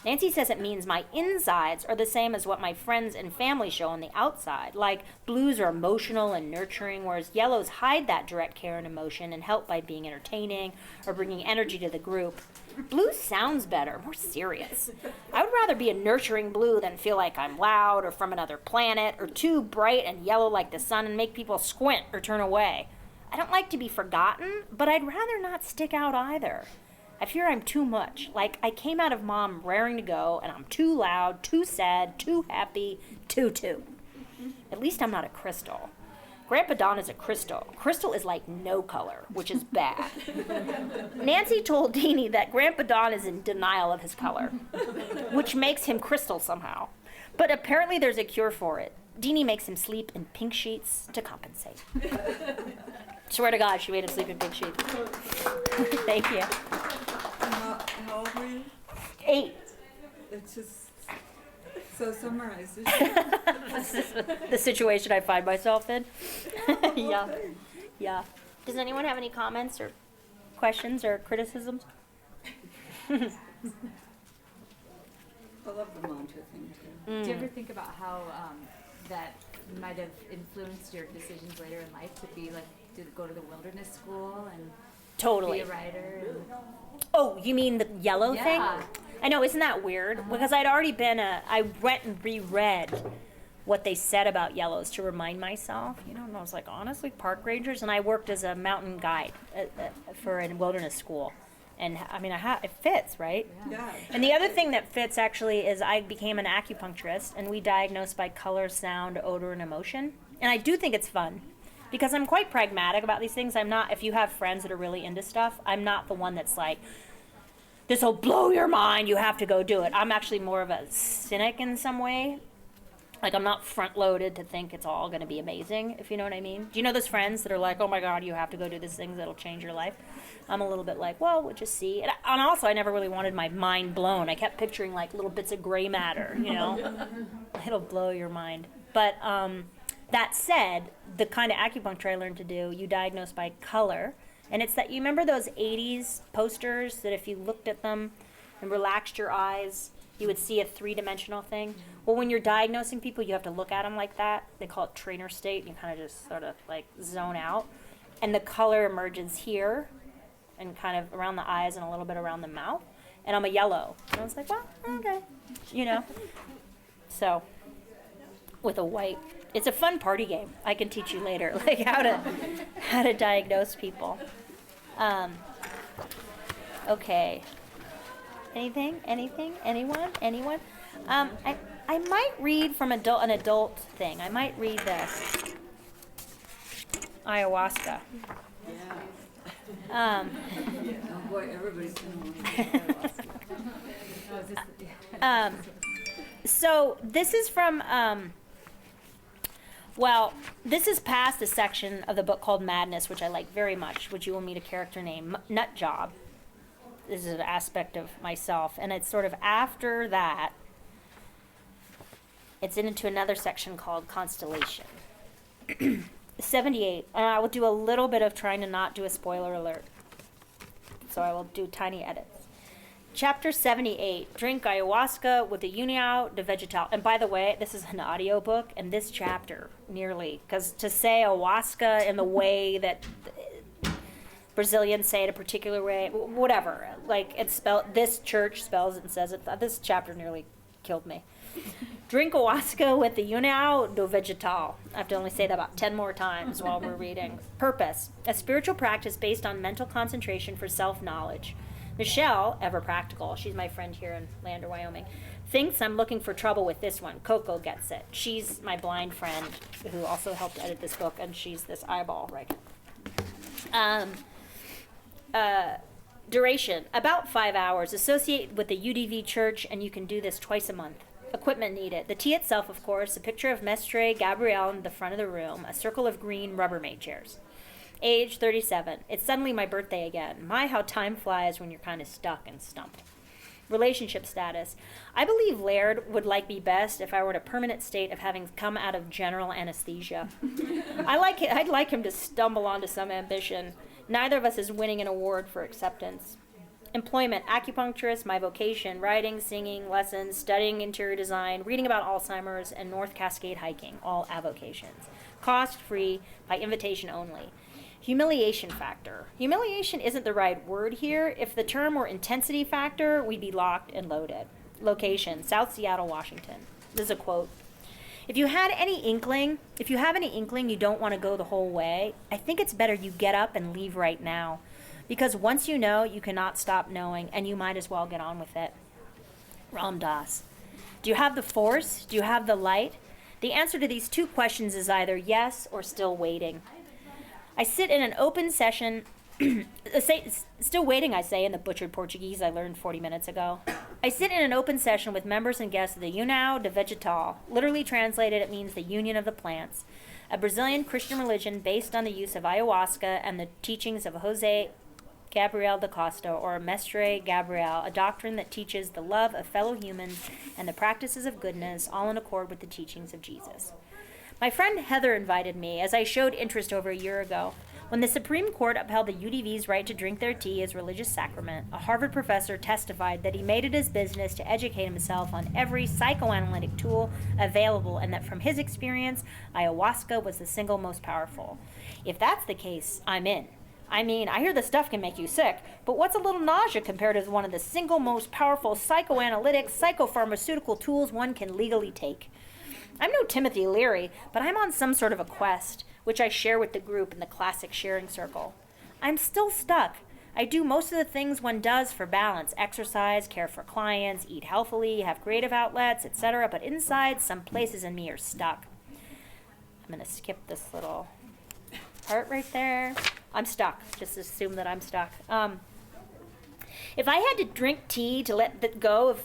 Nancy says it means my insides are the same as what my friends and family show on the outside. Like blues are emotional and nurturing, whereas yellows hide that direct care and emotion and help by being entertaining or bringing energy to the group. Blue sounds better, more serious. I would rather be a nurturing blue than feel like I'm loud or from another planet or too bright and yellow like the sun and make people squint or turn away. I don't like to be forgotten, but I'd rather not stick out either. I fear I'm too much, like I came out of Mom raring to go and I'm too loud, too sad, too happy, too. At least I'm not a crystal. Grandpa Don is a crystal. Crystal is like no color, which is bad. Nancy told Deanie that Grandpa Don is in denial of his color, which makes him crystal somehow. But apparently there's a cure for it. Deanie makes him sleep in pink sheets to compensate. Swear to God, she made him sleep in pink sheets. Thank you. How old were you? 8. It's just, so summarize this. This is the situation I find myself in. Yeah. Yeah. Does anyone have any comments or questions or criticisms? I love the mantra thing too. Do you ever think about how that might have influenced your decisions later in life to be like, to go to the wilderness school and Totally. be a writer? And Oh, you mean the yellow thing? Yeah. I know, isn't that weird? Because I'd already been I went and reread what they said about yellows to remind myself, and I was like, honestly, park rangers, and I worked as a mountain guide for a wilderness school. And I mean, it fits, right? Yeah. And the other thing that fits actually is I became an acupuncturist, and we diagnose by color, sound, odor, and emotion. And I do think it's fun because I'm quite pragmatic about these things. I'm not, if you have friends that are really into stuff, I'm not the one that's like, this will blow your mind, you have to go do it. I'm actually more of a cynic in some way. Like, I'm not front-loaded to think it's all going to be amazing, if you know what I mean. Do you know those friends that are like, oh my God, you have to go do these things that'll change your life? I'm a little bit like, well, we'll just see. And also, I never really wanted my mind blown. I kept picturing, like, little bits of gray matter, It'll blow your mind. But that said, the kind of acupuncture I learned to do, you diagnose by color. And it's that, you remember those 80s posters that if you looked at them and relaxed your eyes, you would see a 3-dimensional thing? Well, when you're diagnosing people, you have to look at them like that. They call it trainer state. You kind of just sort of like zone out. And the color emerges here and kind of around the eyes and a little bit around the mouth. And I'm a yellow. And I was like, well, okay. So, with a white. It's a fun party game. I can teach you later, like how to diagnose people. Okay. Anything? Anyone? I might read from an adult thing. I might read this. Ayahuasca. Oh boy, everybody's gonna So this is from, this is past a section of the book called Madness, which I like very much, which you will meet a character named Nut Job. This is an aspect of myself, and it's sort of after that, it's into another section called Constellation. 78, and I will do a little bit of trying to not do a spoiler alert. So I will do tiny edits. Chapter 78, Drink Ayahuasca with the União de Vegetal. And by the way, this is an audio book, and this chapter, nearly, because to say ayahuasca in the way that Brazilians say it a particular way, whatever, like it's spelled, this church spells it and says it, this chapter nearly killed me. Drink ayahuasca with the União do Vegetal. I have to only say that about 10 more times while we're reading. Purpose, a spiritual practice based on mental concentration for self-knowledge. Michelle, ever practical, she's my friend here in Lander, Wyoming, thinks I'm looking for trouble with this one. Coco gets it. She's my blind friend who also helped edit this book, and she's this eyeball right here. Duration, about 5 hours. Associate with the UDV church, and you can do this twice a month. Equipment needed. The tea itself, of course, a picture of Mestre Gabrielle in the front of the room, a circle of green Rubbermaid chairs. Age 37. It's suddenly my birthday again. My, how time flies when you're kind of stuck and stumped. Relationship status. I believe Laird would like me best if I were in a permanent state of having come out of general anesthesia. I'd like him to stumble onto some ambition. Neither of us is winning an award for acceptance. Employment, acupuncturist, my vocation, writing, singing, lessons, studying interior design, reading about Alzheimer's, and North Cascade hiking, all avocations. Cost free, by invitation only. Humiliation factor. Humiliation isn't the right word here. If the term were intensity factor, we'd be locked and loaded. Location, South Seattle, Washington. This is a quote. If you have any inkling you don't want to go the whole way, I think it's better you get up and leave right now. Because once you know, you cannot stop knowing, and you might as well get on with it. Ram Dass. Do you have the force? Do you have the light? The answer to these two questions is either yes or still waiting. I sit in an open session, still waiting, I say, in the butchered Portuguese I learned 40 minutes ago. I sit in an open session with members and guests of the União de Vegetal. Literally translated, it means the union of the plants, a Brazilian Christian religion based on the use of ayahuasca and the teachings of José Gabriel da Costa, or Mestre Gabriel, a doctrine that teaches the love of fellow humans and the practices of goodness, all in accord with the teachings of Jesus. My friend Heather invited me, as I showed interest over a year ago. When the Supreme Court upheld the UDV's right to drink their tea as religious sacrament, a Harvard professor testified that he made it his business to educate himself on every psychoanalytic tool available, and that from his experience, ayahuasca was the single most powerful. If that's the case, I'm in. I mean, I hear the stuff can make you sick, but what's a little nausea compared to one of the single most powerful psychoanalytic, psychopharmaceutical tools one can legally take? I'm no Timothy Leary, but I'm on some sort of a quest, which I share with the group in the classic sharing circle. I'm still stuck. I do most of the things one does for balance: exercise, care for clients, eat healthily, have creative outlets, etc., but inside, some places in me are stuck. I'm going to skip this little part right there. I'm stuck. Just assume that I'm stuck. If I had to drink tea to let go of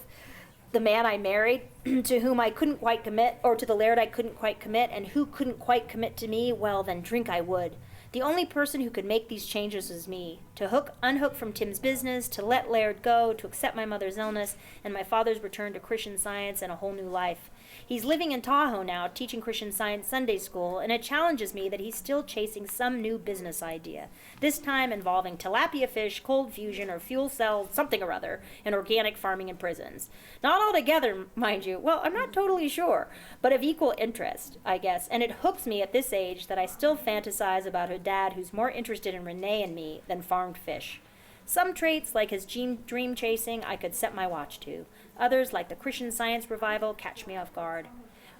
the man I married, to whom I couldn't quite commit, or to the laird I couldn't quite commit, and who couldn't quite commit to me, well, then drink I would. The only person who could make these changes was me. To unhook from Tim's business, to let Laird go, to accept my mother's illness, and my father's return to Christian Science and a whole new life. He's living in Tahoe now, teaching Christian Science Sunday school, and it challenges me that he's still chasing some new business idea, this time involving tilapia fish, cold fusion, or fuel cells, something or other, and organic farming in prisons. Not all together, mind you. Well, I'm not totally sure, but of equal interest, I guess, and it hooks me at this age that I still fantasize about a dad who's more interested in Renee and me than farmed fish. Some traits, like his dream chasing, I could set my watch to. Others, like the Christian Science revival, catch me off guard.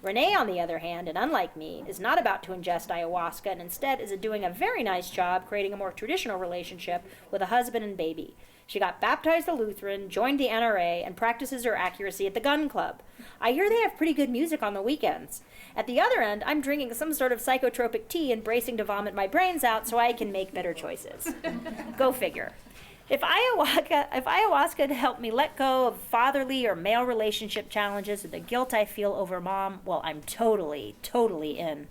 Renee, on the other hand, and unlike me, is not about to ingest ayahuasca, and instead is doing a very nice job creating a more traditional relationship with a husband and baby. She got baptized a Lutheran, joined the NRA, and practices her accuracy at the gun club. I hear they have pretty good music on the weekends. At the other end, I'm drinking some sort of psychotropic tea and bracing to vomit my brains out so I can make better choices. Go figure. If ayahuasca had helped me let go of fatherly or male relationship challenges or the guilt I feel over mom, well, I'm totally, totally in.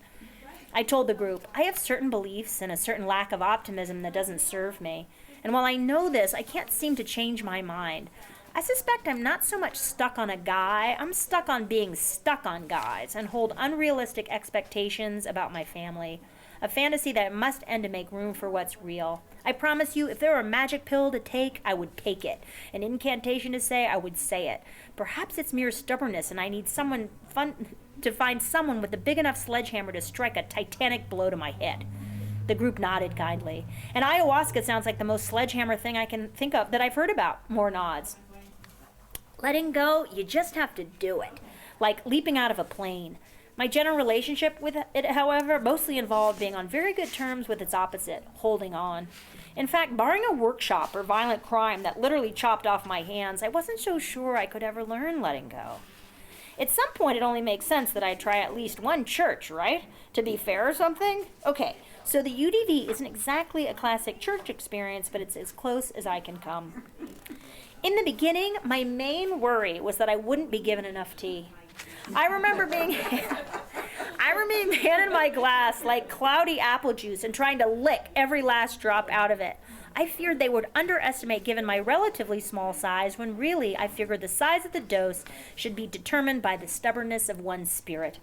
I told the group, I have certain beliefs and a certain lack of optimism that doesn't serve me. And while I know this, I can't seem to change my mind. I suspect I'm not so much stuck on a guy, I'm stuck on being stuck on guys and hold unrealistic expectations about my family. A fantasy that must end to make room for what's real. I promise you, if there were a magic pill to take, I would take it. An incantation to say, I would say it. Perhaps it's mere stubbornness and I need to find someone with a big enough sledgehammer to strike a titanic blow to my head. The group nodded kindly. And ayahuasca sounds like the most sledgehammer thing I can think of that I've heard about. More nods. Letting go, you just have to do it. Like leaping out of a plane. My general relationship with it, however, mostly involved being on very good terms with its opposite, holding on. In fact, barring a workshop or violent crime that literally chopped off my hands, I wasn't so sure I could ever learn letting go. At some point, it only makes sense that I try at least one church, right? To be fair or something? Okay, so the UDV isn't exactly a classic church experience, but it's as close as I can come. In the beginning, my main worry was that I wouldn't be given enough tea. I remember being handed my glass like cloudy apple juice and trying to lick every last drop out of it. I feared they would underestimate given my relatively small size, when really I figured the size of the dose should be determined by the stubbornness of one's spirit.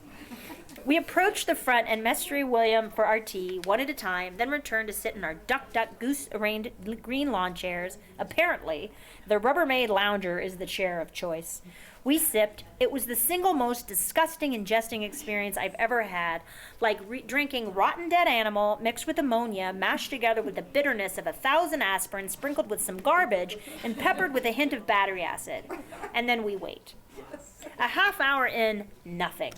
We approached the front and Mestre William for our tea, one at a time, then returned to sit in our duck-goose-arranged green lawn chairs. Apparently, the Rubbermaid lounger is the chair of choice. We sipped. It was the single most disgusting ingesting experience I've ever had, like drinking rotten dead animal mixed with ammonia, mashed together with the bitterness of 1,000 aspirin, sprinkled with some garbage, and peppered with a hint of battery acid. And then we wait. A half hour in, nothing.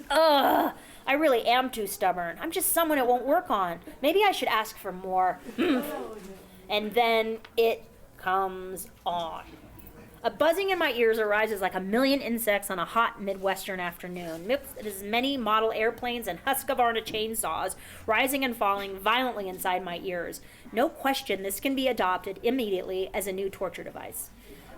Ugh, I really am too stubborn. I'm just someone it won't work on. Maybe I should ask for more. And then it comes on. A buzzing in my ears arises like a million insects on a hot Midwestern afternoon, mixed as many model airplanes and Husqvarna chainsaws rising and falling violently inside my ears. No question, this can be adopted immediately as a new torture device.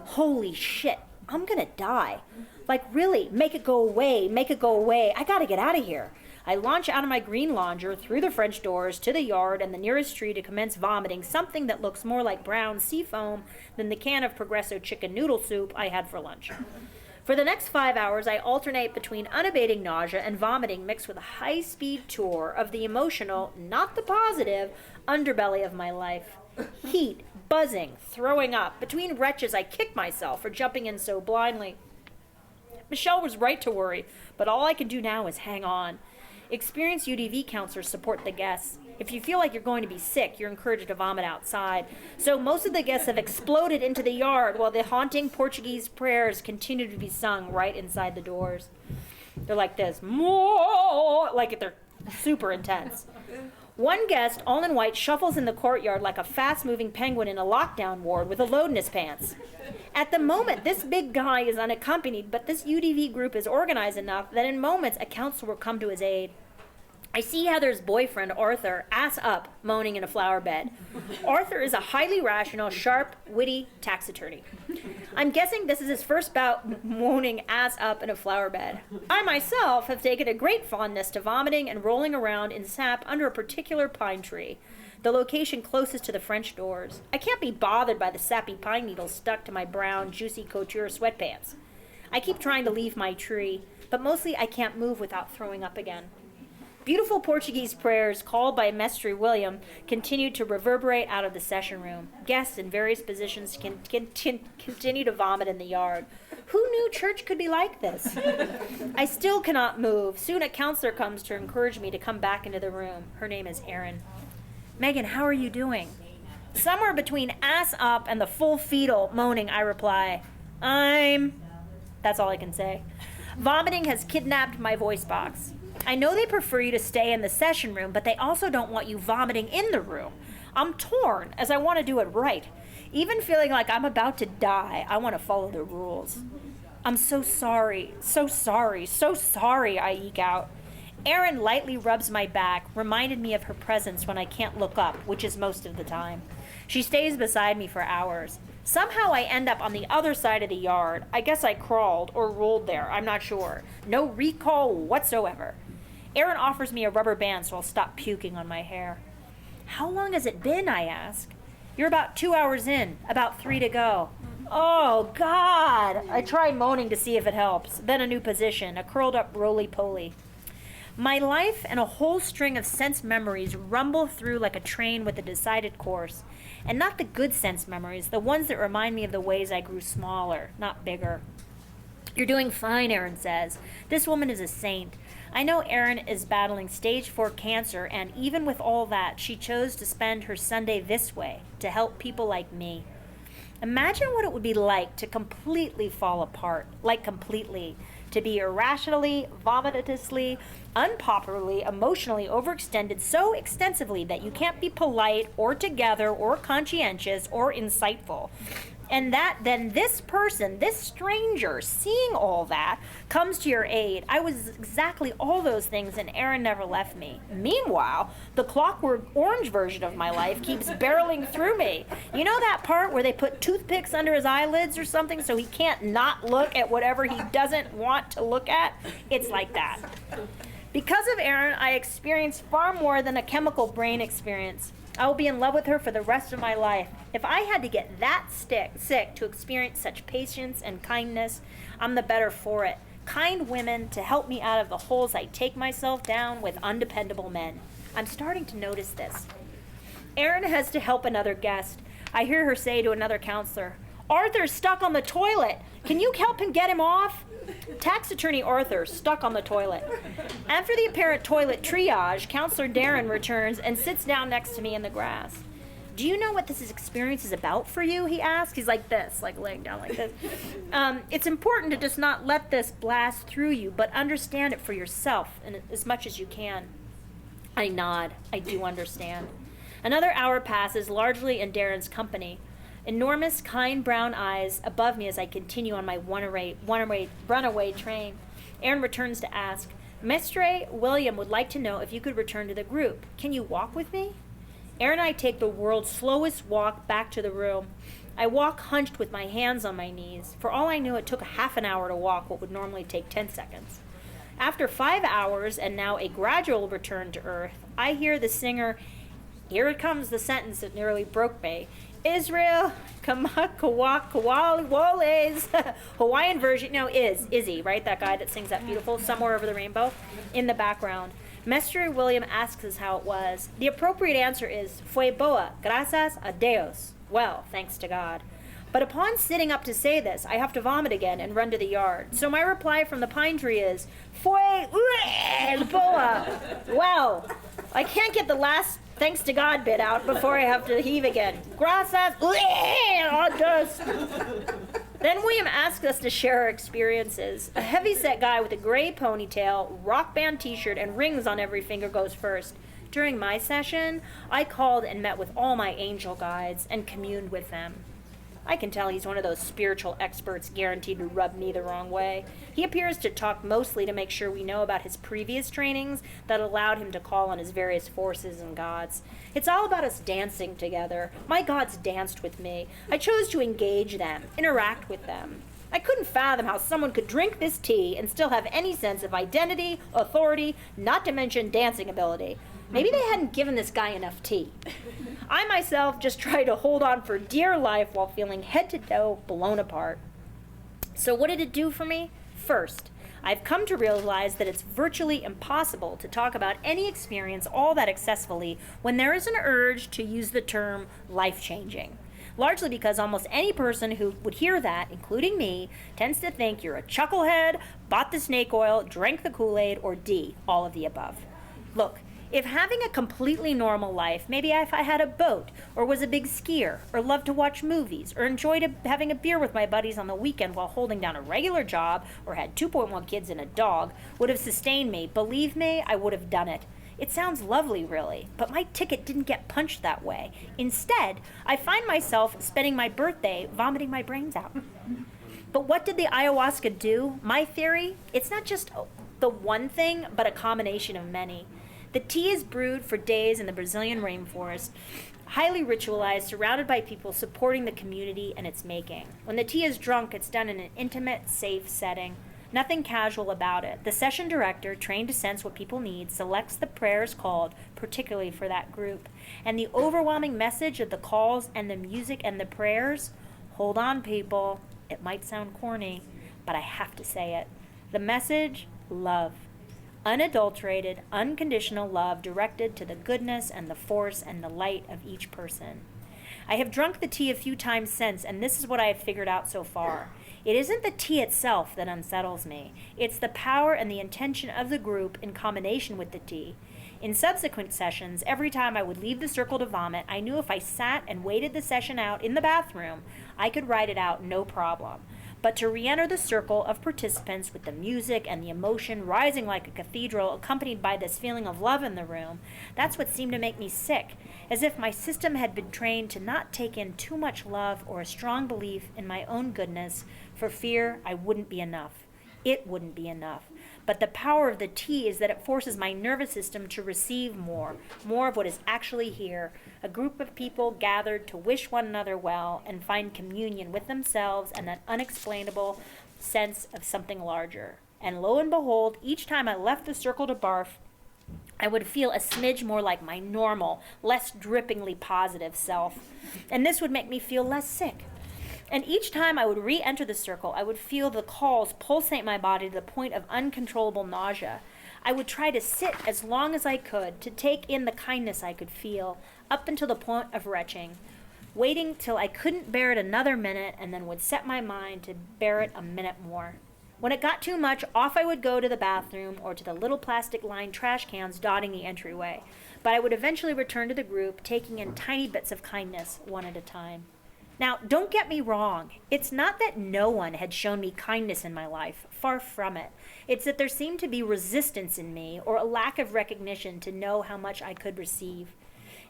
Holy shit, I'm gonna die. Like, really, make it go away, make it go away. I gotta get out of here. I launch out of my green Langer through the French doors to the yard and the nearest tree to commence vomiting something that looks more like brown sea foam than the can of Progresso chicken noodle soup I had for lunch. For the next 5 hours, I alternate between unabating nausea and vomiting mixed with a high-speed tour of the emotional, not the positive, underbelly of my life. Heat, buzzing, throwing up. Between wretches, I kick myself for jumping in so blindly. Michelle was right to worry, but all I can do now is hang on. Experienced UDV counselors support the guests. If you feel like you're going to be sick, you're encouraged to vomit outside. So most of the guests have exploded into the yard while the haunting Portuguese prayers continue to be sung right inside the doors. They're like this, like they're super intense. One guest, all in white, shuffles in the courtyard like a fast-moving penguin in a lockdown ward with a load in his pants. At the moment, this big guy is unaccompanied, but this UDV group is organized enough that in moments a counselor will come to his aid. I see Heather's boyfriend, Arthur, ass up, moaning in a flower bed. Arthur is a highly rational, sharp, witty tax attorney. I'm guessing this is his first bout moaning ass up in a flower bed. I myself have taken a great fondness to vomiting and rolling around in sap under a particular pine tree, the location closest to the French doors. I can't be bothered by the sappy pine needles stuck to my brown, juicy couture sweatpants. I keep trying to leave my tree, but mostly I can't move without throwing up again. Beautiful Portuguese prayers called by Mestre William continue to reverberate out of the session room. Guests in various positions continue to vomit in the yard. Who knew church could be like this? I still cannot move. Soon a counselor comes to encourage me to come back into the room. Her name is Erin. Megan, how are you doing? Somewhere between ass up and the full fetal moaning, I reply, That's all I can say. Vomiting has kidnapped my voice box. I know they prefer you to stay in the session room, but they also don't want you vomiting in the room. I'm torn, as I want to do it right. Even feeling like I'm about to die, I want to follow the rules. I'm so sorry, I eke out. Erin lightly rubs my back, reminded me of her presence when I can't look up, which is most of the time. She stays beside me for hours. Somehow I end up on the other side of the yard. I guess I crawled or rolled there, I'm not sure. No recall whatsoever. Erin offers me a rubber band so I'll stop puking on my hair. How long has it been, I ask. You're about 2 hours in, about 3 to go. Oh, God! I try moaning to see if it helps. Then a new position, a curled up roly-poly. My life and a whole string of sense memories rumble through like a train with a decided course. And not the good sense memories, the ones that remind me of the ways I grew smaller, not bigger. You're doing fine, Erin says. This woman is a saint. I know Erin is battling stage 4 cancer, and even with all that, she chose to spend her Sunday this way, to help people like me. Imagine what it would be like to completely fall apart, like completely, to be irrationally, vomitously, unpopularly, emotionally overextended so extensively that you can't be polite or together or conscientious or insightful. And that then this person, this stranger, seeing all that, comes to your aid. I was exactly all those things, and Erin never left me. Meanwhile, the Clockwork Orange version of my life keeps barreling through me. You know that part where they put toothpicks under his eyelids or something so he can't not look at whatever he doesn't want to look at? It's like that. Because of Erin, I experienced far more than a chemical brain experience. I will be in love with her for the rest of my life. If I had to get that sick to experience such patience and kindness, I'm the better for it. Kind women to help me out of the holes I take myself down with undependable men. I'm starting to notice this. Erin has to help another guest. I hear her say to another counselor, Arthur's stuck on the toilet. Can you help him get him off? Tax attorney Arthur stuck on the toilet. After the apparent toilet triage, Counselor Darren returns and sits down next to me in the grass. Do you know what this experience is about for you? He asks. He's like this, like laying down like this. It's important to just not let this blast through you, but understand it for yourself and as much as you can. I nod. I do understand. Another hour passes, largely in Darren's company. Enormous, kind brown eyes above me as I continue on my runaway train. Aaron returns to ask, Mestre William would like to know if you could return to the group. Can you walk with me? Aaron and I take the world's slowest walk back to the room. I walk hunched with my hands on my knees. For all I knew, it took half an hour to walk what would normally take 10 seconds. After 5 hours and now a gradual return to earth, I hear the singer, here it comes the sentence that nearly broke me, Israel, Kawali Hawaiian version, Izzy, right? That guy that sings that beautiful Somewhere Over the Rainbow in the background. Mestre William asks us how it was. The appropriate answer is, Fue boa, gracias a Dios. Well, thanks to God. But upon sitting up to say this, I have to vomit again and run to the yard. So my reply from the pine tree is, Fue boa. Well, I can't get the last thanks to God bit out before I have to heave again. Gracias a Dios. Then William asked us to share our experiences. A heavy-set guy with a gray ponytail, rock band t-shirt, and rings on every finger goes first. During my session, I called and met with all my angel guides and communed with them. I can tell he's one of those spiritual experts guaranteed to rub me the wrong way. He appears to talk mostly to make sure we know about his previous trainings that allowed him to call on his various forces and gods. It's all about us dancing together. My gods danced with me. I chose to engage them, interact with them. I couldn't fathom how someone could drink this tea and still have any sense of identity, authority, not to mention dancing ability. Maybe they hadn't given this guy enough tea. I myself just tried to hold on for dear life while feeling head to toe blown apart. So what did it do for me? First, I've come to realize that it's virtually impossible to talk about any experience all that accessibly when there is an urge to use the term life-changing. Largely because almost any person who would hear that, including me, tends to think you're a chucklehead, bought the snake oil, drank the Kool-Aid, or D, all of the above. Look, if having a completely normal life, maybe if I had a boat, or was a big skier, or loved to watch movies, or enjoyed having a beer with my buddies on the weekend while holding down a regular job, or had 2.1 kids and a dog, would have sustained me, believe me, I would have done it. It sounds lovely, really, but my ticket didn't get punched that way. Instead, I find myself spending my birthday vomiting my brains out. But what did the ayahuasca do? My theory, it's not just the one thing, but a combination of many. The tea is brewed for days in the Brazilian rainforest, highly ritualized, surrounded by people supporting the community and its making. When the tea is drunk, it's done in an intimate, safe setting. Nothing casual about it. The session director, trained to sense what people need, selects the prayers called, particularly for that group. And the overwhelming message of the calls and the music and the prayers, hold on, people. It might sound corny, but I have to say it. The message, love. Unadulterated, unconditional love directed to the goodness and the force and the light of each person. I have drunk the tea a few times since, and this is what I have figured out so far. It isn't the tea itself that unsettles me. It's the power and the intention of the group in combination with the tea. In subsequent sessions, every time I would leave the circle to vomit, I knew if I sat and waited the session out in the bathroom, I could ride it out no problem. But to re-enter the circle of participants with the music and the emotion rising like a cathedral, accompanied by this feeling of love in the room, that's what seemed to make me sick, as if my system had been trained to not take in too much love or a strong belief in my own goodness for fear I wouldn't be enough. It wouldn't be enough. But the power of the tea is that it forces my nervous system to receive more of what is actually here, a group of people gathered to wish one another well and find communion with themselves and that unexplainable sense of something larger. And lo and behold, each time I left the circle to barf, I would feel a smidge more like my normal, less drippingly positive self. And this would make me feel less sick. And each time I would re-enter the circle, I would feel the calls pulsate my body to the point of uncontrollable nausea. I would try to sit as long as I could to take in the kindness I could feel, up until the point of retching, waiting till I couldn't bear it another minute, and then would set my mind to bear it a minute more. When it got too much, off I would go to the bathroom or to the little plastic-lined trash cans dotting the entryway. But I would eventually return to the group, taking in tiny bits of kindness one at a time. Now, don't get me wrong. It's not that no one had shown me kindness in my life. Far from it. It's that there seemed to be resistance in me or a lack of recognition to know how much I could receive.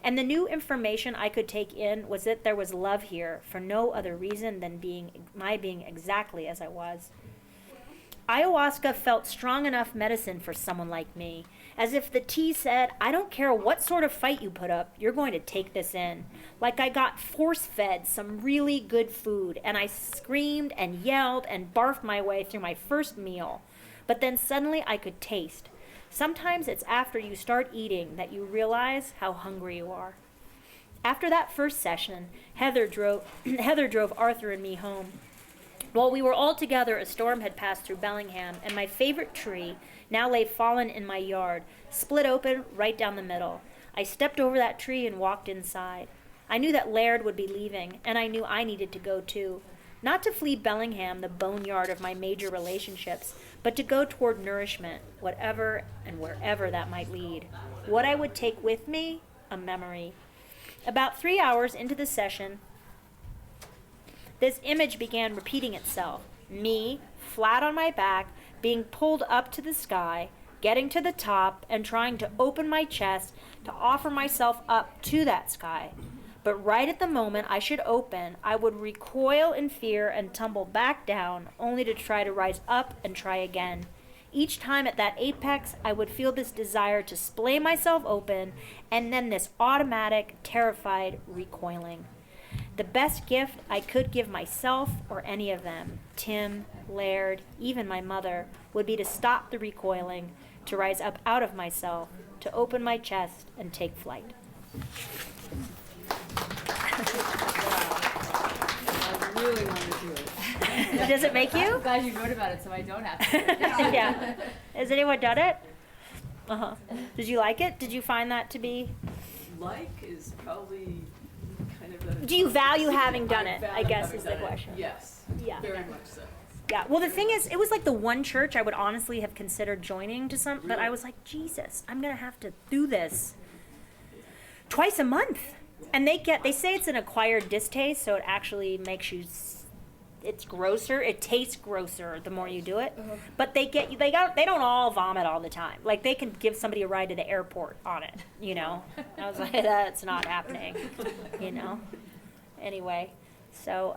And the new information I could take in was that there was love here for no other reason than my being exactly as I was. Ayahuasca felt strong enough medicine for someone like me, as if the tea said, I don't care what sort of fight you put up, you're going to take this in. Like I got force-fed some really good food, and I screamed and yelled and barfed my way through my first meal. But then suddenly I could taste. Sometimes it's after you start eating that you realize how hungry you are. After that first session, Heather drove Arthur and me home. While we were all together, a storm had passed through Bellingham, and my favorite tree now lay fallen in my yard, split open right down the middle. I stepped over that tree and walked inside. I knew that Laird would be leaving, and I knew I needed to go too. Not to flee Bellingham, the boneyard of my major relationships, but to go toward nourishment, whatever and wherever that might lead. What I would take with me? A memory. About 3 hours into the session, this image began repeating itself. Me, flat on my back, being pulled up to the sky, getting to the top, and trying to open my chest to offer myself up to that sky. But right at the moment I should open, I would recoil in fear and tumble back down, only to try to rise up and try again. Each time at that apex, I would feel this desire to splay myself open, and then this automatic, terrified recoiling. The best gift I could give myself or any of them, Tim, Laird, even my mother, would be to stop the recoiling, to rise up out of myself, to open my chest and take flight. I really want to do it. Does it make you? I'm glad you wrote about it so I don't have to. Yeah. Has anyone done it? Uh-huh. Did you like it? Did you find that to be? Like is probably kind of a... Do you value having done it, I value guess having is the done it. question. Yes. Yeah. Very much so. Yeah. Well, the thing is, it was like the one church I would honestly have considered joining to some, but I was like, Jesus, I'm going to have to do this twice a month. And they say it's an acquired distaste, so it actually makes you, it's grosser. It tastes grosser the more you do it. But they don't all vomit all the time. Like they can give somebody a ride to the airport on it, you know. I was like, that's not happening, you know. Anyway, so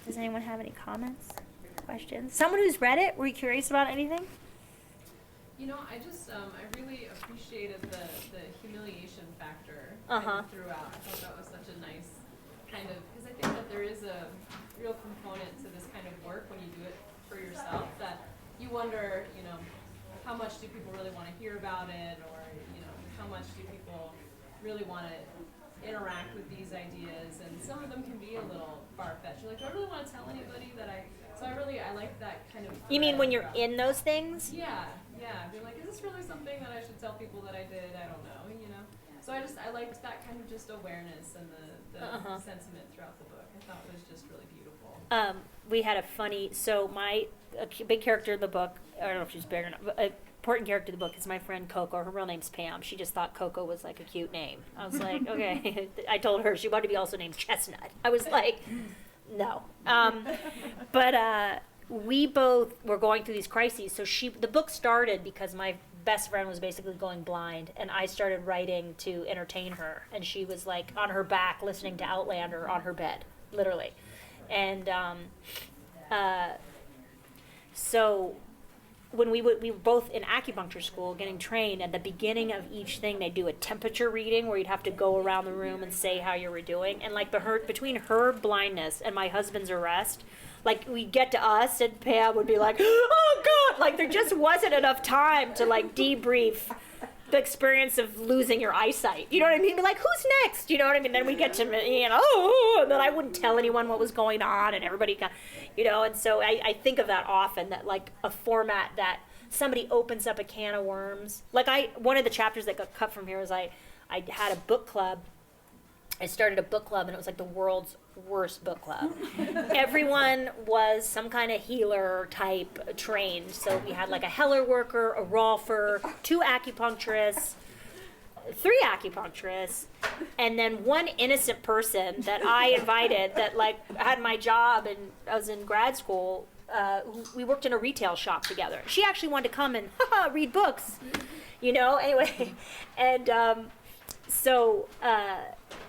does anyone have any comments, questions? Someone who's read it, were you curious about anything? You know, I just, I really appreciated the humiliation factor Uh-huh. throughout. I thought that was such a nice kind of, because I think that there is a real component to this kind of work when you do it for yourself that you wonder, you know, how much do people really want to hear about it, or, you know, how much do people really want to interact with these ideas, and some of them can be a little far-fetched. You're like, do I really want to tell anybody that I like that kind of... You mean when you're in those things? Yeah. Be like, is this really something that I should tell people that I did? I don't know, you know? So I liked that kind of just awareness and the sentiment throughout the book. I thought it was just really beautiful. We had a funny, so a big character in the book, I don't know if she's big or not, but an important character in the book is my friend Coco. Her real name's Pam. She just thought Coco was like a cute name. I was like, okay. I told her she wanted to be also named Chestnut. I was like, no. But we both were going through these crises. So the book started because my best friend was basically going blind, and I started writing to entertain her, and she was like on her back listening to Outlander on her bed, literally. And so when we were both in acupuncture school getting trained, at the beginning of each thing they do a temperature reading where you'd have to go around the room and say how you were doing, and like between her blindness and my husband's arrest, like we'd get to us and Pam would be like, oh God, like there just wasn't enough time to like debrief the experience of losing your eyesight. You know what I mean? Be like, who's next? You know what I mean? Then we get to, you know, and then I wouldn't tell anyone what was going on, and everybody got, you know, and so I think of that often, that like a format that somebody opens up a can of worms. Like one of the chapters that got cut from here was I had a book club. I started a book club, and it was like the world's worst book club. Everyone was some kind of healer type trained. So we had like a Heller worker, a Rolfer, 2 acupuncturists, 3 acupuncturists, and then one innocent person that I invited that like had my job, and I was in grad school. We worked in a retail shop together. She actually wanted to come and read books, you know, anyway. And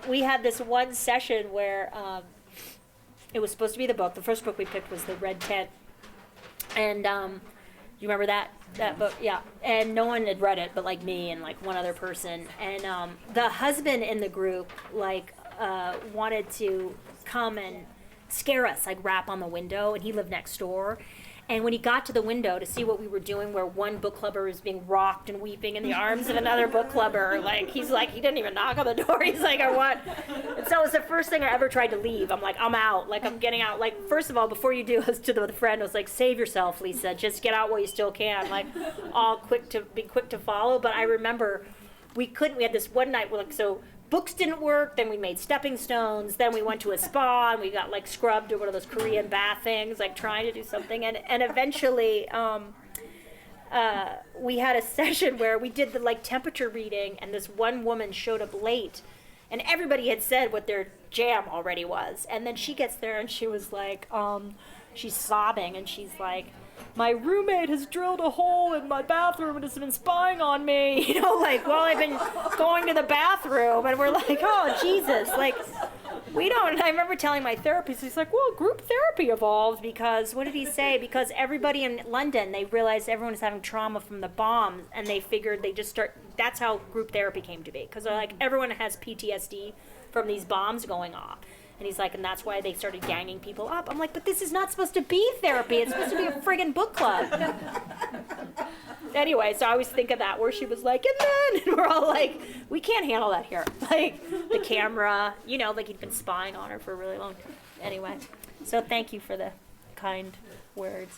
we had this one session where it was supposed to be the book. The first book we picked was The Red Tent. And you remember that book? Yeah. And no one had read it but like me and like one other person. And the husband in the group like wanted to come and scare us, like rap on the window, and he lived next door. And when he got to the window to see what we were doing, where one book clubber was being rocked and weeping in the arms of another book clubber, like, he's like, he didn't even knock on the door. He's like, or what? And so it was the first thing I ever tried to leave. I'm like, I'm out. Like, I'm getting out. Like, first of all, before you do, I was to the friend, I was like, save yourself, Lisa. Just get out while you still can. Like, all quick to follow. But I remember we had this one night where, like, so books didn't work, then we made stepping stones, then we went to a spa and we got like scrubbed or one of those Korean bath things, like trying to do something, and eventually we had a session where we did the like temperature reading, and this one woman showed up late and everybody had said what their jam already was, and then she gets there and she was like she's sobbing and she's like, my roommate has drilled a hole in my bathroom and has been spying on me, you know, like, while I've been going to the bathroom. And we're like, oh, Jesus, like, we don't. And I remember telling my therapist, he's like, well, group therapy evolved because, what did he say? Because everybody in London, they realized everyone was having trauma from the bombs, and they figured they just that's how group therapy came to be. Because they're like, everyone has PTSD from these bombs going off. And he's like, and that's why they started ganging people up. I'm like, but this is not supposed to be therapy. It's supposed to be a friggin' book club. Anyway, so I always think of that, where she was like, and we're all like, we can't handle that here. Like, the camera, you know, like he'd been spying on her for a really long time. Anyway, so thank you for the kind words.